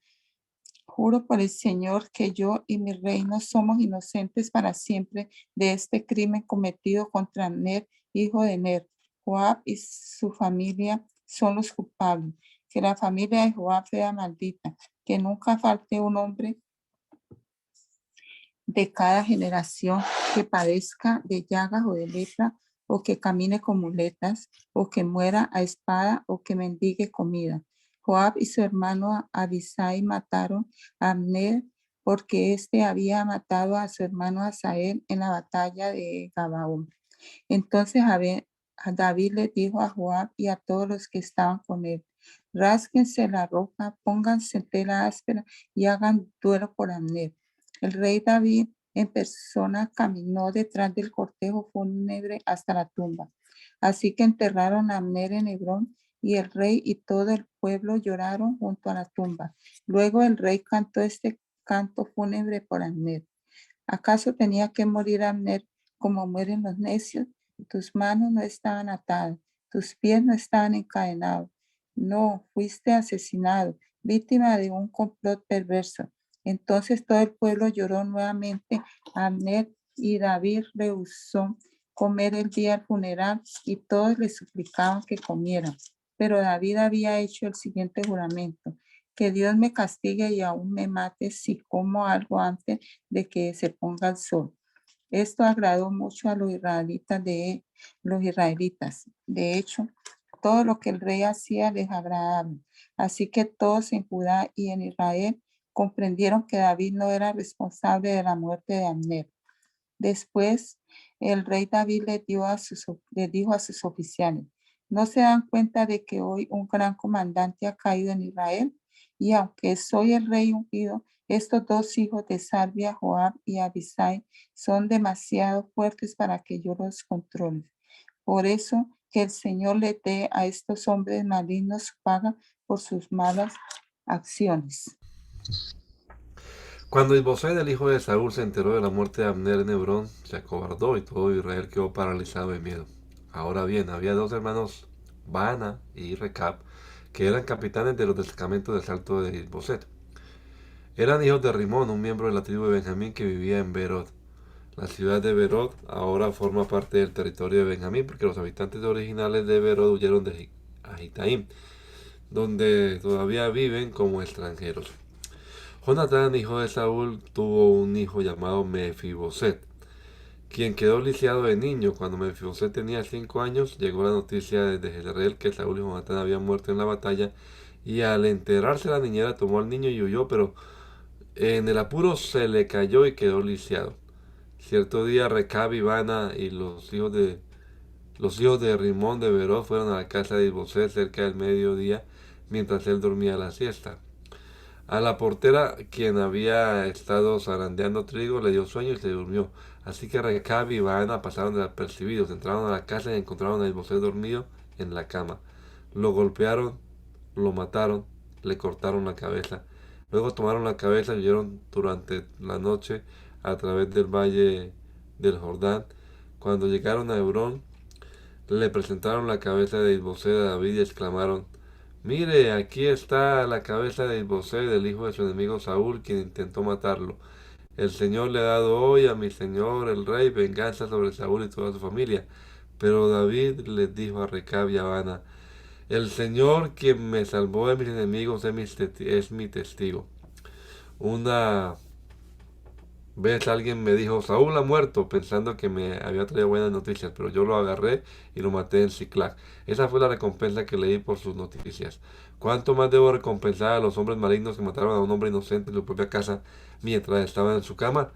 B: juro por el Señor que yo y mi reino somos inocentes para siempre de este crimen cometido contra Ner, hijo de Ner. Joab y su familia son los culpables. Que la familia de Joab sea maldita. Que nunca falte un hombre de cada generación que padezca de llagas o de lepra, o que camine con muletas, o que muera a espada, o que mendigue comida. Joab y su hermano Abisai mataron a Abner porque éste había matado a su hermano Asael en la batalla de Gabaón. Entonces a David le dijo a Joab y a todos los que estaban con él, rásquense la ropa, pónganse tela áspera y hagan duelo por Abner. El rey David en persona caminó detrás del cortejo fúnebre hasta la tumba. Así que enterraron a Abner en Hebrón y el rey y todo el pueblo lloraron junto a la tumba. Luego el rey cantó este canto fúnebre por Abner. ¿Acaso tenía que morir Abner como mueren los necios? Tus manos no estaban atadas, tus pies no estaban encadenados. No, fuiste asesinado, víctima de un complot perverso. Entonces todo el pueblo lloró nuevamente a Abner y David rehusó comer el día del funeral y todos le suplicaban que comieran. Pero David había hecho el siguiente juramento, que Dios me castigue y aún me mate si como algo antes de que se ponga el sol. Esto agradó mucho a los israelitas. De hecho, todo lo que el rey hacía les agradaba. Así que todos en Judá y en Israel comprendieron que David no era responsable de la muerte de Abner. Después, el rey David le dijo a sus oficiales, ¿no se dan cuenta de que hoy un gran comandante ha caído en Israel? Y aunque soy el rey ungido, estos dos hijos de Salvia, Joab y Abisai, son demasiado fuertes para que yo los controle. Por eso que el Señor le dé a estos hombres malignos su paga por sus malas acciones.
A: Cuando Isboset, el hijo de Saúl, se enteró de la muerte de Abner en Hebrón, se acobardó y todo Israel quedó paralizado de miedo. Ahora bien, había dos hermanos, Baana y Recab, que eran capitanes de los destacamentos de asalto de Isboset. Eran hijos de Rimón, un miembro de la tribu de Benjamín que vivía en Berot. La ciudad de Berot ahora forma parte del territorio de Benjamín porque los habitantes originales de Berot huyeron de Agitaim, donde todavía viven como extranjeros. Jonatán, hijo de Saúl, tuvo un hijo llamado Mefiboset, quien quedó lisiado de niño. Cuando Mefiboset tenía 5 años, llegó la noticia desde Jezreel que Saúl y Jonatán habían muerto en la batalla, y al enterarse la niñera tomó al niño y huyó, pero en el apuro se le cayó y quedó lisiado. Cierto día Recab y Bana y los hijos de Rimón de Beró fueron a la casa de Isboset cerca del mediodía mientras él dormía la siesta. A la portera, quien había estado zarandeando trigo, le dio sueño y se durmió. Así que Recab y Baana pasaron desapercibidos, entraron a la casa y encontraron a Isboset dormido en la cama. Lo golpearon, lo mataron, le cortaron la cabeza. Luego tomaron la cabeza y huyeron durante la noche a través del valle del Jordán. Cuando llegaron a Hebrón, le presentaron la cabeza de Isboset a David y exclamaron: Mire, aquí está la cabeza de Isboset, el hijo de su enemigo Saúl, quien intentó matarlo. El Señor le ha dado hoy a mi señor el rey venganza sobre Saúl y toda su familia. Pero David les dijo a Recab y a Baana: El Señor, quien me salvó de mis enemigos, es mi testigo. Una vez alguien me dijo: Saúl ha muerto, pensando que me había traído buenas noticias, pero yo lo agarré y lo maté en Siclag. Esa fue la recompensa que le di por sus noticias. ¿Cuánto más debo recompensar a los hombres malignos que mataron a un hombre inocente en su propia casa mientras estaban en su cama?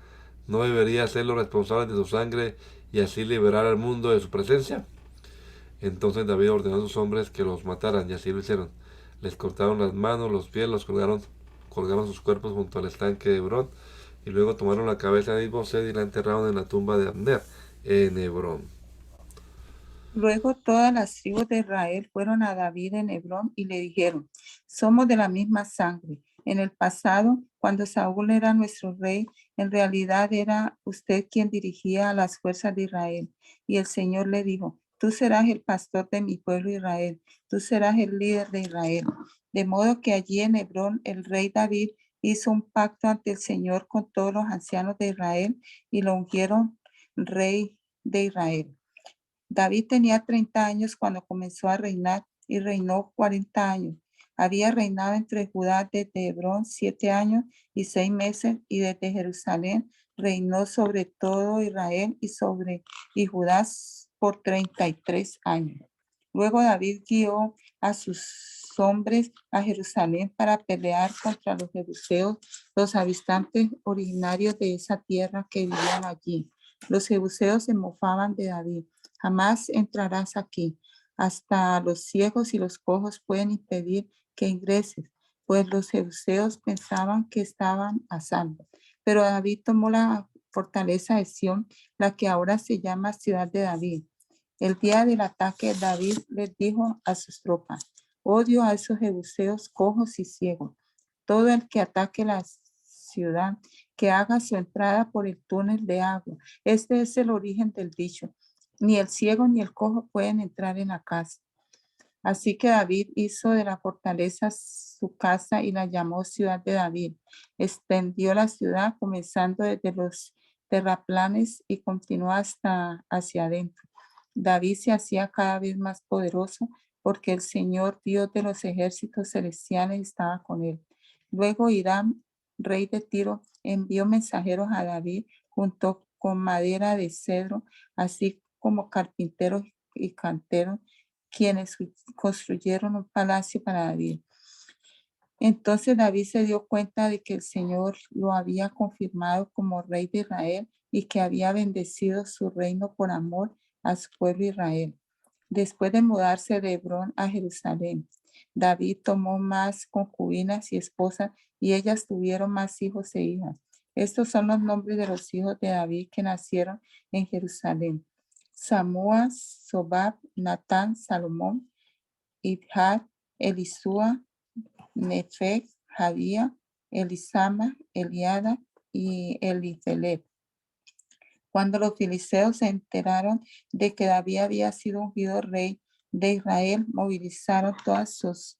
A: ¿No debería ser los responsables de su sangre y así liberar al mundo de su presencia? Entonces David ordenó a sus hombres que los mataran, y así lo hicieron. Les cortaron las manos, los pies, colgaron sus cuerpos junto al estanque de Hebrón, y luego tomaron la cabeza de Isboset y la enterraron en la tumba de Abner, en Hebrón.
B: Luego todas las tribus de Israel fueron a David en Hebrón y le dijeron: somos de la misma sangre. En el pasado, cuando Saúl era nuestro rey, en realidad era usted quien dirigía a las fuerzas de Israel. Y el Señor le dijo: tú serás el pastor de mi pueblo Israel, tú serás el líder de Israel. De modo que allí en Hebrón el rey David hizo un pacto ante el Señor con todos los ancianos de Israel y lo ungieron rey de Israel. David tenía 30 años cuando comenzó a reinar y reinó 40 años. Había reinado entre Judá desde Hebrón 7 años y 6 meses, y desde Jerusalén reinó sobre todo Israel y Judá por 33 años. Luego David guió a sus hombres a Jerusalén para pelear contra los jebuseos, los habitantes originarios de esa tierra que vivían allí. Los jebuseos se mofaban de David: jamás entrarás aquí. Hasta los ciegos y los cojos pueden impedir que ingreses, pues los jebuseos pensaban que estaban a salvo. Pero David tomó la fortaleza de Sión, la que ahora se llama Ciudad de David. El día del ataque, David les dijo a sus tropas: odio a esos jebuseos cojos y ciegos. Todo el que ataque la ciudad, que haga su entrada por el túnel de agua. Este es el origen del dicho: ni el ciego ni el cojo pueden entrar en la casa. Así que David hizo de la fortaleza su casa y la llamó Ciudad de David. Extendió la ciudad comenzando desde los terraplenes y continuó hasta hacia adentro. David se hacía cada vez más poderoso porque el Señor, Dios de los ejércitos celestiales, estaba con él. Luego Hiram, rey de Tiro, envió mensajeros a David junto con madera de cedro, así como carpinteros y canteros, quienes construyeron un palacio para David. Entonces David se dio cuenta de que el Señor lo había confirmado como rey de Israel y que había bendecido su reino por amor a su pueblo Israel. Después de mudarse de Hebrón a Jerusalén, David tomó más concubinas y esposas, y ellas tuvieron más hijos e hijas. Estos son los nombres de los hijos de David que nacieron en Jerusalén: Samúa, Sobab, Natán, Salomón, Ibhar, Elisúa, Nefeg, Jadía, Elisama, Eliada y Elifelet. Cuando los filisteos se enteraron de que David había sido ungido rey de Israel, movilizaron todas sus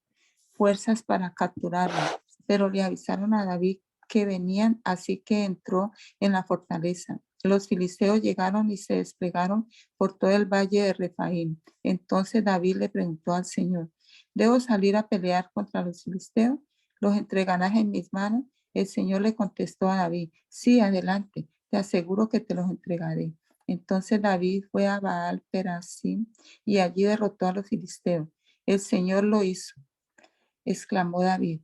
B: fuerzas para capturarlo, pero le avisaron a David que venían, así que entró en la fortaleza. Los filisteos llegaron y se desplegaron por todo el valle de Refaim. Entonces David le preguntó al Señor: ¿debo salir a pelear contra los filisteos? ¿Los entregarás en mis manos? El Señor le contestó a David: sí, adelante, te aseguro que te los entregaré. Entonces David fue a Baal Perasim y allí derrotó a los filisteos. El Señor lo hizo, exclamó David.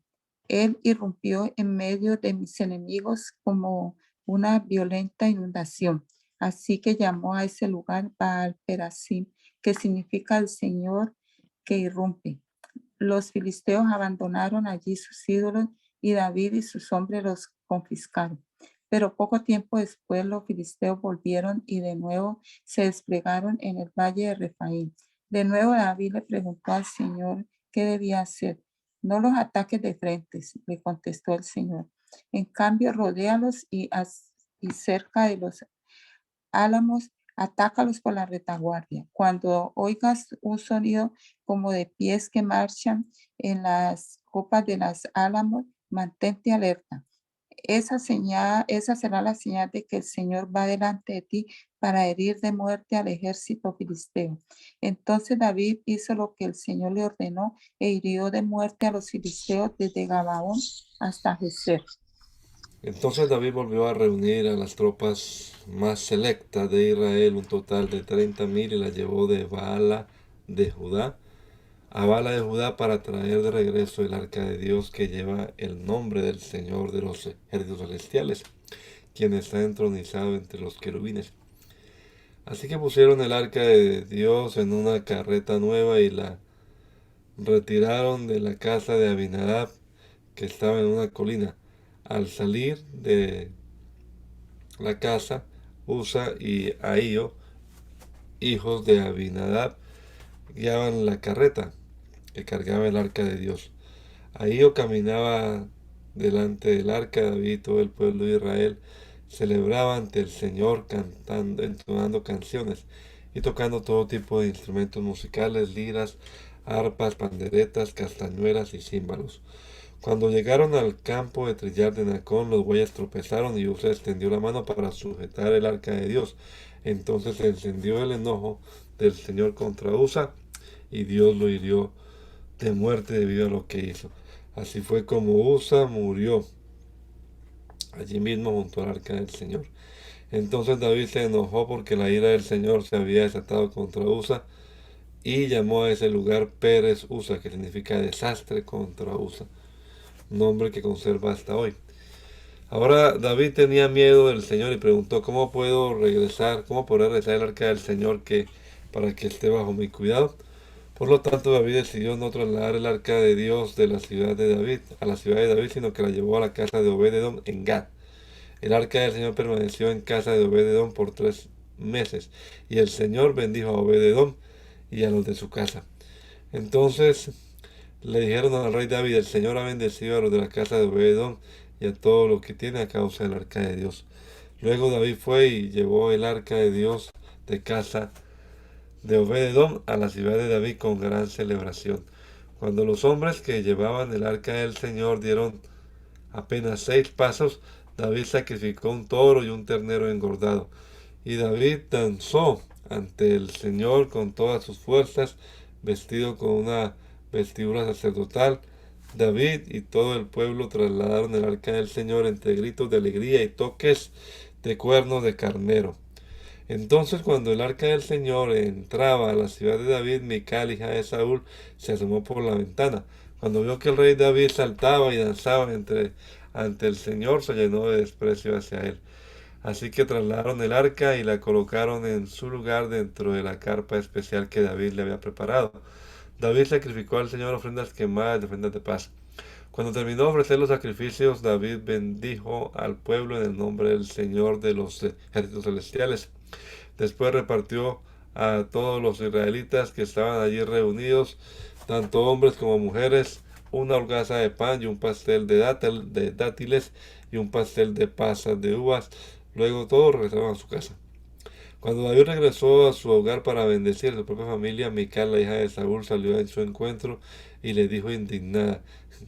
B: Él irrumpió en medio de mis enemigos como una violenta inundación. Así que llamó a ese lugar Baal Perasim, que significa el Señor que irrumpe. Los filisteos abandonaron allí sus ídolos y David y sus hombres los confiscaron. Pero poco tiempo después los filisteos volvieron y de nuevo se desplegaron en el valle de Refaim. De nuevo David le preguntó al Señor qué debía hacer. No los ataques de frente, le contestó el Señor. En cambio, rodéalos y cerca de los álamos, atácalos por la retaguardia. Cuando oigas un sonido como de pies que marchan en las copas de las álamos, mantente alerta. Esa será la señal de que el Señor va delante de ti para herir de muerte al ejército filisteo. Entonces David hizo lo que el Señor le ordenó e hirió de muerte a los filisteos desde Gabaón hasta Geser.
A: Entonces David volvió a reunir a las tropas más selectas de Israel, un total de 30,000, y las llevó de Baala de Judá a Baala de Judá para traer de regreso el arca de Dios que lleva el nombre del Señor de los ejércitos celestiales, quien está entronizado entre los querubines. Así que pusieron el arca de Dios en una carreta nueva y la retiraron de la casa de Abinadab, que estaba en una colina. Al salir de la casa, Usa y Ahío, hijos de Abinadab, guiaban la carreta que cargaba el arca de Dios. Ahío caminaba delante del arca. David y todo el pueblo de Israel celebraba ante el Señor cantando, entonando canciones y tocando todo tipo de instrumentos musicales, liras, arpas, panderetas, castañuelas y címbalos. Cuando llegaron al campo de trillar de Nacón, los bueyes tropezaron y Usa extendió la mano para sujetar el arca de Dios. Entonces se encendió el enojo del Señor contra Usa y Dios lo hirió de muerte debido a lo que hizo. Así fue como Usa murió allí mismo junto al arca del Señor. Entonces David se enojó porque la ira del Señor se había desatado contra Usa y llamó a ese lugar Pérez Usa, que significa desastre contra Usa, nombre que conserva hasta hoy. Ahora David tenía miedo del Señor y preguntó: ¿cómo podré regresar el arca del Señor para que esté bajo mi cuidado? Por lo tanto, David decidió no trasladar el arca de Dios de la ciudad de David a la ciudad de David, sino que la llevó a la casa de Obed-edom en Gad. El arca del Señor permaneció en casa de Obed-edom por 3 meses, y el Señor bendijo a Obed-edom y a los de su casa. Entonces le dijeron al rey David: el Señor ha bendecido a los de la casa de Obed-edom y a todo lo que tiene a causa del arca de Dios. Luego David fue y llevó el arca de Dios de casa de Obed-edom a la ciudad de David con gran celebración. Cuando los hombres que llevaban el arca del Señor dieron apenas 6 pasos, David sacrificó un toro y un ternero engordado. Y David danzó ante el Señor con todas sus fuerzas, vestido con una vestidura sacerdotal. David y todo el pueblo trasladaron el arca del Señor entre gritos de alegría y toques de cuernos de carnero. Entonces, cuando el arca del Señor entraba a la ciudad de David, Mical, hija de Saúl, se asomó por la ventana. Cuando vio que el rey David saltaba y danzaba ante el Señor, se llenó de desprecio hacia él. Así que trasladaron el arca y la colocaron en su lugar dentro de la carpa especial que David le había preparado. David sacrificó al Señor ofrendas quemadas y ofrendas de paz. Cuando terminó de ofrecer los sacrificios, David bendijo al pueblo en el nombre del Señor de los ejércitos celestiales. Después repartió a todos los israelitas que estaban allí reunidos, tanto hombres como mujeres, una holgaza de pan y un pastel de dátiles y un pastel de pasas de uvas. Luego todos regresaron a su casa. Cuando David regresó a su hogar para bendecir a su propia familia, Mical, la hija de Saúl, salió en su encuentro y le dijo indignada: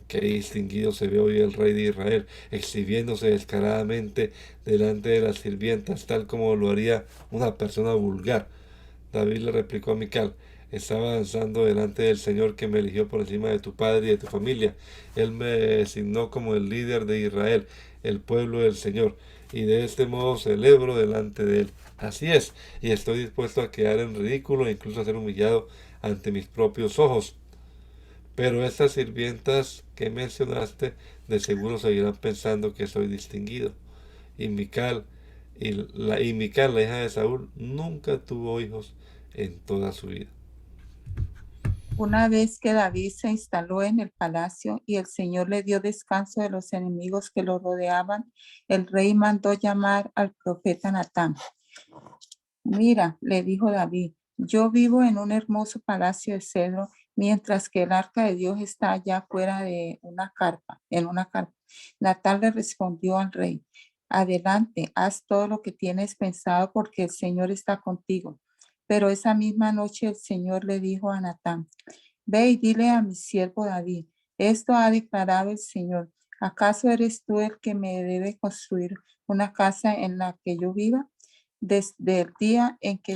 A: "Qué distinguido se ve hoy el rey de Israel, exhibiéndose descaradamente delante de las sirvientas, tal como lo haría una persona vulgar". David le replicó a Mical: "Estaba danzando delante del Señor, que me eligió por encima de tu padre y de tu familia. Él me designó como el líder de Israel, el pueblo del Señor, y de este modo celebro delante de él. Así es, y estoy dispuesto a quedar en ridículo e incluso a ser humillado ante mis propios ojos. Pero estas sirvientas que mencionaste de seguro seguirán pensando que soy distinguido". Y Mical, Mical, la hija de Saúl, nunca tuvo hijos en toda su vida.
B: Una vez que David se instaló en el palacio y el Señor le dio descanso de los enemigos que lo rodeaban, el rey mandó llamar al profeta Natán. Mira, le dijo David, yo vivo en un hermoso palacio de cedro, mientras que el arca de Dios está allá fuera de una carpa, en una carpa. Natán le respondió al rey, adelante, haz todo lo que tienes pensado porque el Señor está contigo. Pero esa misma noche el Señor le dijo a Natán, ve y dile a mi siervo David, esto ha declarado el Señor. ¿Acaso eres tú el que me debe construir una casa en la que yo viva? Desde el día en que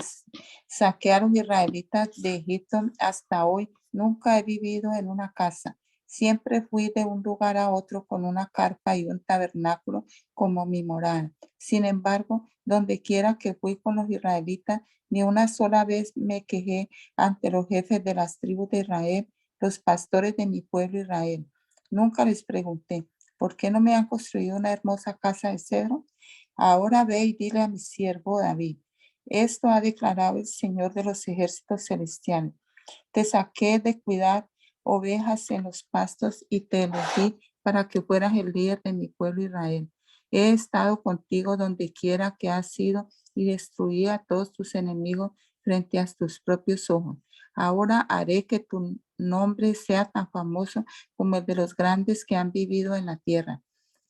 B: saquearon israelitas de Egipto hasta hoy, nunca he vivido en una casa. Siempre fui de un lugar a otro con una carpa y un tabernáculo como mi morada. Sin embargo, donde quiera que fui con los israelitas, ni una sola vez me quejé ante los jefes de las tribus de Israel, los pastores de mi pueblo Israel. Nunca les pregunté, ¿por qué no me han construido una hermosa casa de cedro? Ahora ve y dile a mi siervo David, esto ha declarado el Señor de los ejércitos celestiales. Te saqué de cuidar ovejas en los pastos y te elegí para que fueras el líder de mi pueblo Israel. He estado contigo donde quiera que has ido y destruí a todos tus enemigos frente a tus propios ojos. Ahora haré que tu nombre sea tan famoso como el de los grandes que han vivido en la tierra.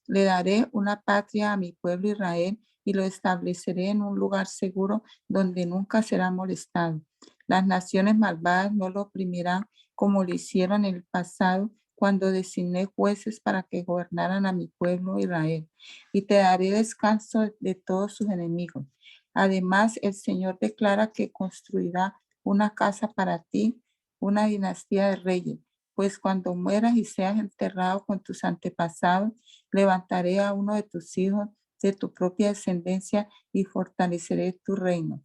B: Le daré una patria a mi pueblo Israel y lo estableceré en un lugar seguro donde nunca será molestado. Las naciones malvadas no lo oprimirán como lo hicieron en el pasado cuando designé jueces para que gobernaran a mi pueblo Israel. Y te daré descanso de todos sus enemigos. Además, el Señor declara que construirá una casa para ti, una dinastía de reyes, pues cuando mueras y seas enterrado con tus antepasados, levantaré a uno de tus hijos de tu propia descendencia y fortaleceré tu reino.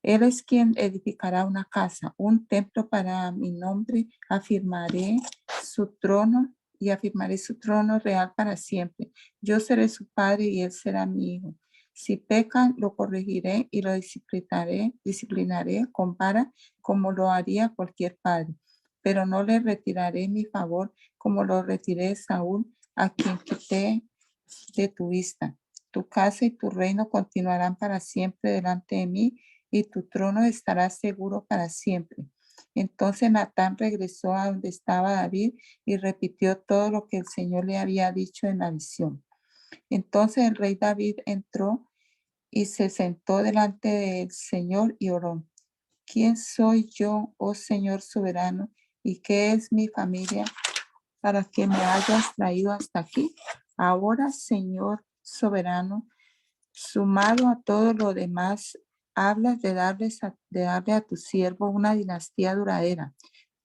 B: Él es quien edificará una casa, un templo para mi nombre, afirmaré su trono y afirmaré su trono real para siempre. Yo seré su padre y él será mi hijo. Si pecan, lo corregiré y lo disciplinaré con vara como lo haría cualquier padre. Pero no le retiraré mi favor como lo retiré de Saúl, a quien quité de tu vista. Tu casa y tu reino continuarán para siempre delante de mí y tu trono estará seguro para siempre. Entonces Natán regresó a donde estaba David y repitió todo lo que el Señor le había dicho en la visión. Entonces el rey David entró y se sentó delante del Señor y oró. ¿Quién soy yo, oh Señor soberano, y qué es mi familia para que me hayas traído hasta aquí? Ahora, Señor soberano, sumado a todo lo demás, hablas de darle a tu siervo una dinastía duradera.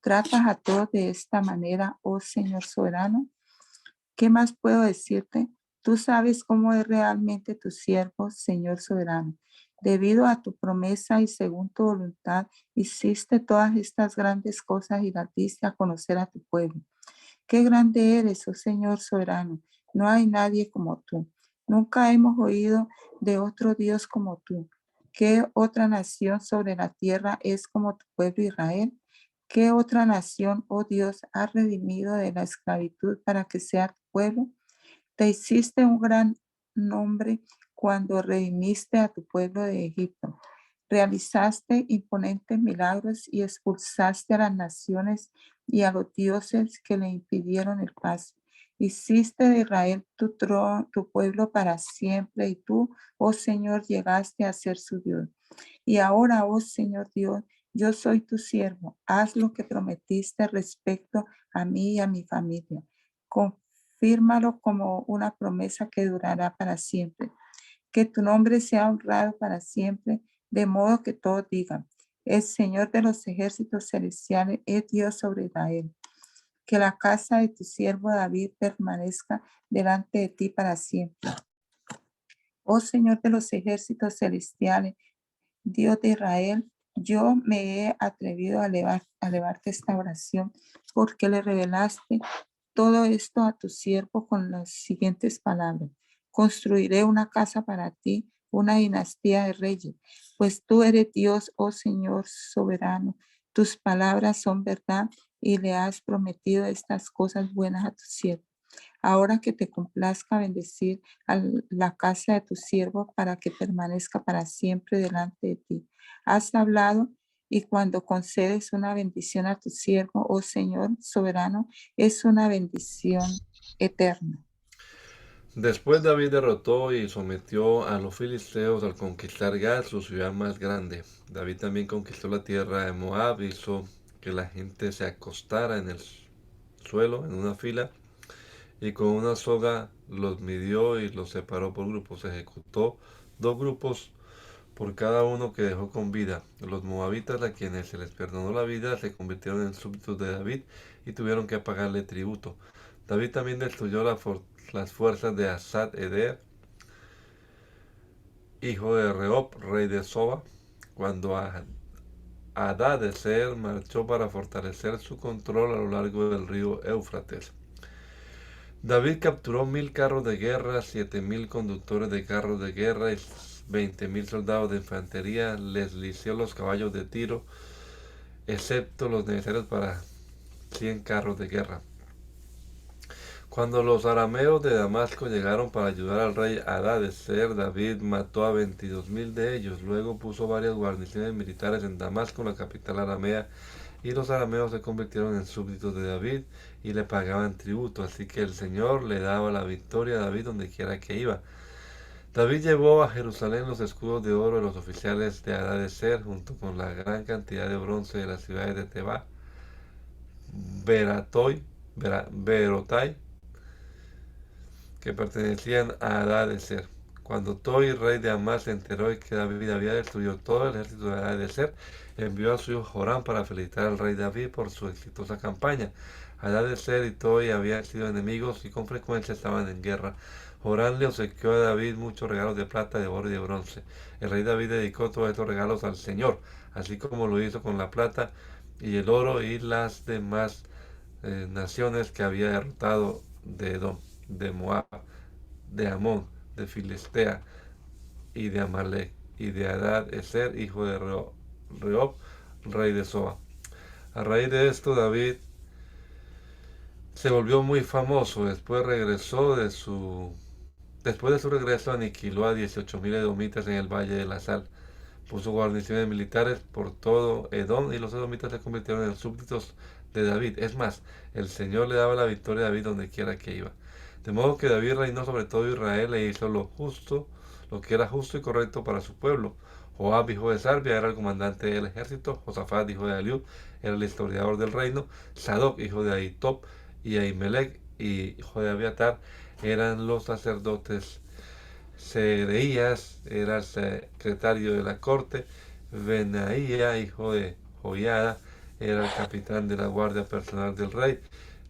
B: Tratas a todos de esta manera, oh Señor soberano. ¿Qué más puedo decirte? Tú sabes cómo es realmente tu siervo, Señor soberano. Debido a tu promesa y según tu voluntad, hiciste todas estas grandes cosas y las diste a conocer a tu pueblo. Qué grande eres, oh Señor soberano. No hay nadie como tú. Nunca hemos oído de otro Dios como tú. ¿Qué otra nación sobre la tierra es como tu pueblo Israel? ¿Qué otra nación, oh Dios, ha redimido de la esclavitud para que sea tu pueblo? Te hiciste un gran nombre cuando redimiste a tu pueblo de Egipto. Realizaste imponentes milagros y expulsaste a las naciones y a los dioses que le impidieron el paso. Hiciste de Israel tu pueblo para siempre, y tú, oh Señor, llegaste a ser su Dios. Y ahora, oh Señor Dios, yo soy tu siervo. Haz lo que prometiste respecto a mí y a mi familia. Confírmalo como una promesa que durará para siempre. Que tu nombre sea honrado para siempre, de modo que todos digan, el Señor de los ejércitos celestiales es Dios sobre Israel. Que la casa de tu siervo David permanezca delante de ti para siempre. Oh Señor de los ejércitos celestiales, Dios de Israel, yo me he atrevido a elevarte esta oración porque le revelaste todo esto a tu siervo con las siguientes palabras. Construiré una casa para ti, una dinastía de reyes, pues tú eres Dios, oh Señor soberano. Tus palabras son verdad y le has prometido estas cosas buenas a tu siervo. Ahora que te complazca bendecir a la casa de tu siervo para que permanezca para siempre delante de ti. Has hablado y cuando concedes una bendición a tu siervo, oh Señor soberano, es una bendición eterna.
A: Después David derrotó y sometió a los filisteos al conquistar Gad, su ciudad más grande. David también conquistó la tierra de Moab, hizo que la gente se acostara en el suelo en una fila y con una soga los midió y los separó por grupos. Ejecutó 2 grupos por cada uno que dejó con vida. Los moabitas, a quienes se les perdonó la vida, se convirtieron en súbditos de David y tuvieron que pagarle tributo. David también destruyó las fuerzas de Asad Eder, hijo de Rehob, rey de Soba, cuando Hadadezer marchó para fortalecer su control a lo largo del río Éufrates. David capturó 1000 carros de guerra, 7000 conductores de carros de guerra y 20.000 soldados de infantería. Les lició los caballos de tiro, excepto los necesarios para 100 carros de guerra. Cuando los arameos de Damasco llegaron para ayudar al rey Hadadezer, David mató a 22.000 de ellos. Luego puso varias guarniciones militares en Damasco, la capital aramea, y los arameos se convirtieron en súbditos de David y le pagaban tributo. Así que el Señor le daba la victoria a David donde quiera que iba. David llevó a Jerusalén los escudos de oro de los oficiales de Hadadezer, junto con la gran cantidad de bronce de las ciudades de Teba, Berotai, que pertenecían a Hadadezer. Cuando Toi, rey de Amás, se enteró de que David había destruido todo el ejército de Hadadezer, envió a su hijo Joram para felicitar al rey David por su exitosa campaña. Hadadezer y Toi habían sido enemigos y con frecuencia estaban en guerra. Joram le obsequió a David muchos regalos de plata, de oro y de bronce. El rey David dedicó todos estos regalos al Señor, así como lo hizo con la plata y el oro y las demás naciones que había derrotado de Edom, de Moab, de Amón, de Filistea y de Amalek, y de Hadad Ezer, hijo de Rehob, rey de Soba. A raíz de esto, David se volvió muy famoso. Después de su regreso, aniquiló a 18.000 edomitas en el Valle de la Sal. Puso guarniciones militares por todo Edom y los edomitas se convirtieron en súbditos de David. Es más, el Señor le daba la victoria a David donde quiera que iba. De modo que David reinó sobre todo Israel e hizo lo justo, lo que era justo y correcto para su pueblo. Joab, hijo de Sarvia, era el comandante del ejército. Josafat, hijo de Eliud, era el historiador del reino. Sadoc, hijo de Ahitob, y Ahimelech, hijo de Abiatar, eran los sacerdotes. Sereías era el secretario de la corte. Benaía, hijo de Joiada, era el capitán de la guardia personal del rey.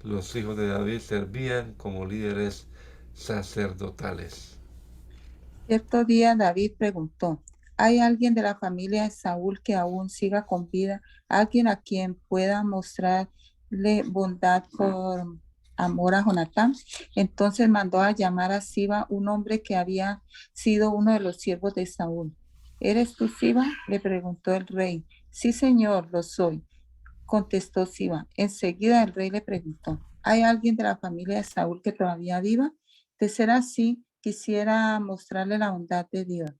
A: Los hijos de David servían como líderes sacerdotales.
B: Cierto día David preguntó, ¿hay alguien de la familia de Saúl que aún siga con vida? ¿Alguien a quien pueda mostrarle bondad por amor a Jonatán? Entonces mandó a llamar a Siba, un hombre que había sido uno de los siervos de Saúl. ¿Eres tú, Siba? Le preguntó el rey. Sí, señor, lo soy, contestó Siba. Enseguida el rey le preguntó, ¿hay alguien de la familia de Saúl que todavía viva? De ser así, quisiera mostrarle la bondad de Dios.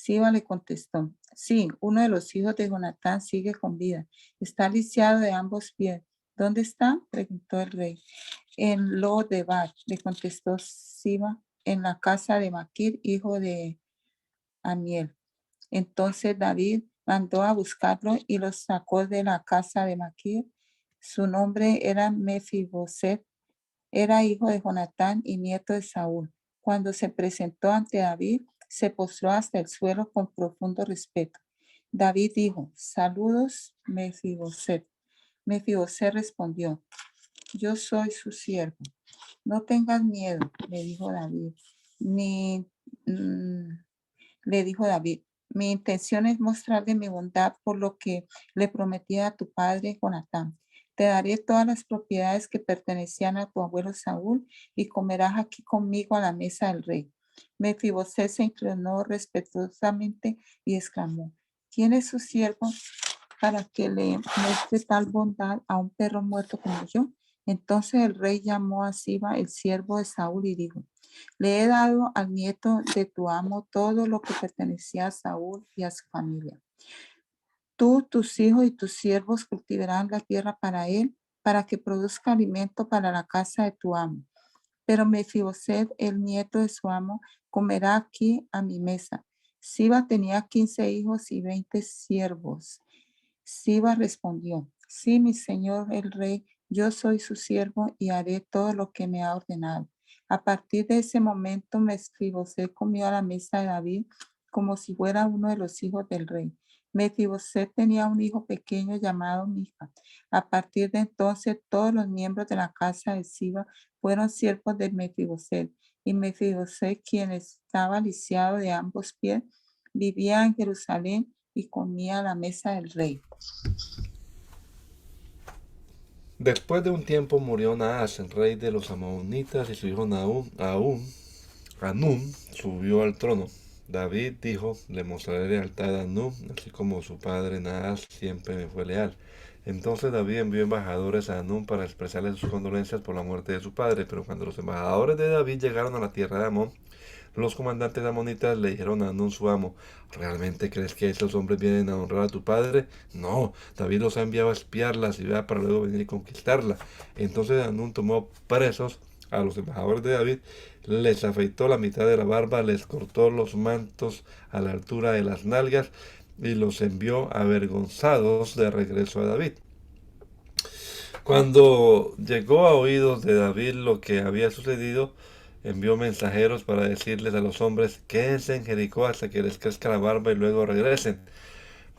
B: Siba le contestó, sí, uno de los hijos de Jonatán sigue con vida. Está lisiado de ambos pies. ¿Dónde está? Preguntó el rey. En Lo Debar, le contestó Siba, en la casa de Maquir, hijo de Amiel. Entonces David mandó a buscarlo y lo sacó de la casa de Maquir. Su nombre era Mefiboset, era hijo de Jonatán y nieto de Saúl. Cuando se presentó ante David, se postró hasta el suelo con profundo respeto. David dijo, saludos, Mefiboset. Mefiboset respondió, yo soy su siervo. No tengas miedo, le dijo David, ni le dijo David, mi intención es mostrarle mi bondad por lo que le prometí a tu padre Jonatán. Te daré todas las propiedades que pertenecían a tu abuelo Saúl y comerás aquí conmigo a la mesa del rey. Mefiboset se inclinó respetuosamente y exclamó, ¿quién es su siervo para que le muestre tal bondad a un perro muerto como yo? Entonces el rey llamó a Siba, el siervo de Saúl, y dijo, le he dado al nieto de tu amo todo lo que pertenecía a Saúl y a su familia. Tú, tus hijos y tus siervos cultivarán la tierra para él, para que produzca alimento para la casa de tu amo. Pero Mefiboset, el nieto de su amo, comerá aquí a mi mesa. Siba tenía 15 hijos y 20 siervos. Siba respondió, sí, mi señor el rey, yo soy su siervo y haré todo lo que me ha ordenado. A partir de ese momento, Mefiboset comió a la mesa de David como si fuera uno de los hijos del rey. Mefiboset tenía un hijo pequeño llamado Mica. A partir de entonces, todos los miembros de la casa de Siba fueron siervos de Mefiboset. Y Mefiboset, quien estaba lisiado de ambos pies, vivía en Jerusalén y comía a la mesa del rey.
A: Después de un tiempo murió Naas, el rey de los amonitas, y su hijo Anún subió al trono. David dijo, le mostraré lealtad a Anún, así como su padre Naas siempre me fue leal. Entonces David envió embajadores a Anún para expresarle sus condolencias por la muerte de su padre, pero cuando los embajadores de David llegaron a la tierra de Amón, los comandantes amonitas le dijeron a Anún su amo, ¿realmente crees que esos hombres vienen a honrar a tu padre? No, David los ha enviado a espiar la ciudad para luego venir y conquistarla. Entonces Anún tomó presos a los embajadores de David, les afeitó la mitad de la barba, les cortó los mantos a la altura de las nalgas y los envió avergonzados de regreso a David. Cuando llegó a oídos de David lo que había sucedido, envió mensajeros para decirles a los hombres, quédense en Jericó hasta que les crezca la barba y luego regresen,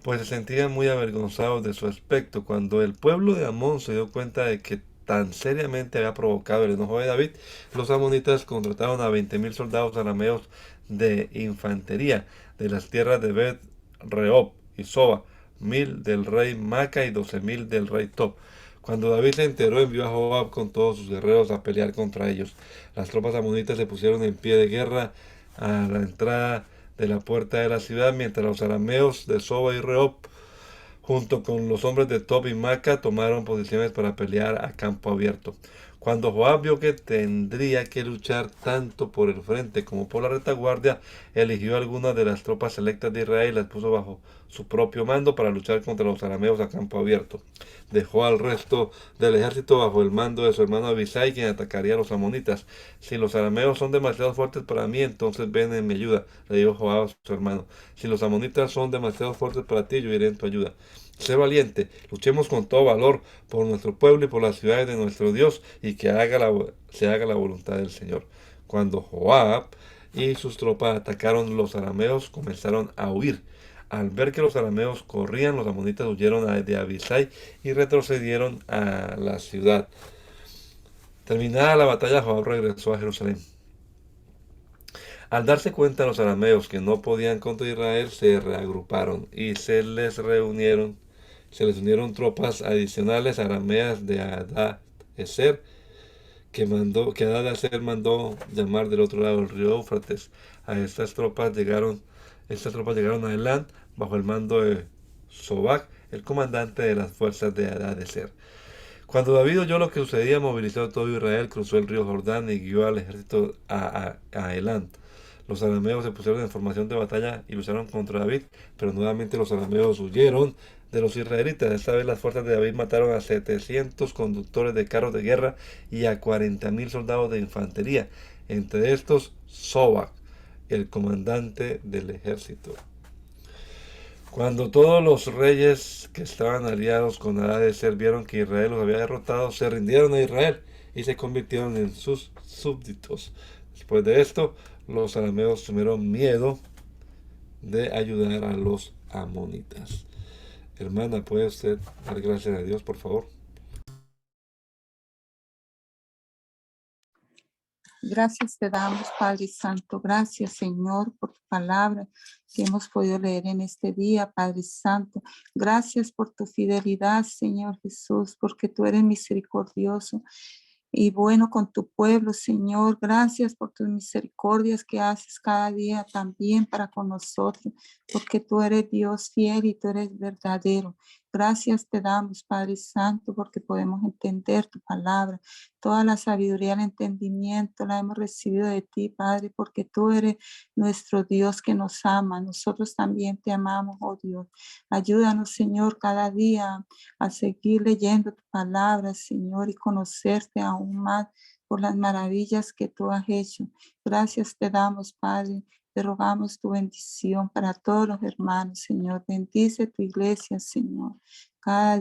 A: pues se sentían muy avergonzados de su aspecto. Cuando el pueblo de Amón se dio cuenta de que tan seriamente había provocado el enojo de David, los amonitas contrataron a 20,000 soldados arameos de infantería de las tierras de Bet, Rehob y Soba, 1,000 del rey Maca y 12,000 del rey Tob. Cuando David se enteró, envió a Joab con todos sus guerreros a pelear contra ellos. Las tropas amonitas se pusieron en pie de guerra a la entrada de la puerta de la ciudad, mientras los arameos de Soba y Rehob, junto con los hombres de Tob y Maca, tomaron posiciones para pelear a campo abierto. Cuando Joab vio que tendría que luchar tanto por el frente como por la retaguardia, eligió algunas de las tropas selectas de Israel y las puso bajo su propio mando para luchar contra los arameos a campo abierto. Dejó al resto del ejército bajo el mando de su hermano Abisai, quien atacaría a los amonitas. Si los arameos son demasiado fuertes para mí, entonces ven en mi ayuda, le dijo Joab a su hermano. Si los amonitas son demasiado fuertes para ti, yo iré en tu ayuda. Sé valiente, luchemos con todo valor por nuestro pueblo y por las ciudades de nuestro Dios, y que se haga la voluntad del Señor. Cuando Joab y sus tropas atacaron los arameos, comenzaron a huir. Al ver que los arameos corrían, los amonitas huyeron de Abisai y retrocedieron a la ciudad. Terminada la batalla, Joab regresó a Jerusalén. Al darse cuenta los arameos que no podían contra Israel, se reagruparon y se les unieron tropas adicionales arameas de Hadad-Ezer, que Hadad-Ezer mandó llamar del otro lado del río Éufrates. Estas tropas llegaron a Elán bajo el mando de Sobac, el comandante de las fuerzas de Hadad-Ezer. Cuando David oyó lo que sucedía, movilizó a todo Israel, cruzó el río Jordán y guió al ejército a Elán. Los arameos se pusieron en formación de batalla y lucharon contra David, pero nuevamente los arameos huyeron de los israelitas. Esta vez las fuerzas de David mataron a 700 conductores de carros de guerra y a 40.000 soldados de infantería. Entre estos, Sobak, el comandante del ejército. Cuando todos los reyes que estaban aliados con Hadadezer vieron que Israel los había derrotado, se rindieron a Israel y se convirtieron en sus súbditos. Después de esto, los arameos tuvieron miedo de ayudar a los amonitas. Hermana, ¿puede usted dar gracias a Dios, por favor?
B: Gracias te damos, Padre Santo. Gracias, Señor, por tu palabra que hemos podido leer en este día, Padre Santo. Gracias por tu fidelidad, Señor Jesús, porque tú eres misericordioso y bueno con tu pueblo, Señor. Gracias por tus misericordias que haces cada día también para con nosotros, porque tú eres Dios fiel y tú eres verdadero. Gracias te damos, Padre Santo, porque podemos entender tu palabra. Toda la sabiduría, el entendimiento la hemos recibido de ti, Padre, porque tú eres nuestro Dios que nos ama. Nosotros también te amamos, oh Dios. Ayúdanos, Señor, cada día a seguir leyendo tu palabra, Señor, y conocerte aún más por las maravillas que tú has hecho. Gracias te damos, Padre. Te rogamos tu bendición para todos los hermanos, Señor. Bendice tu iglesia, Señor. Cada día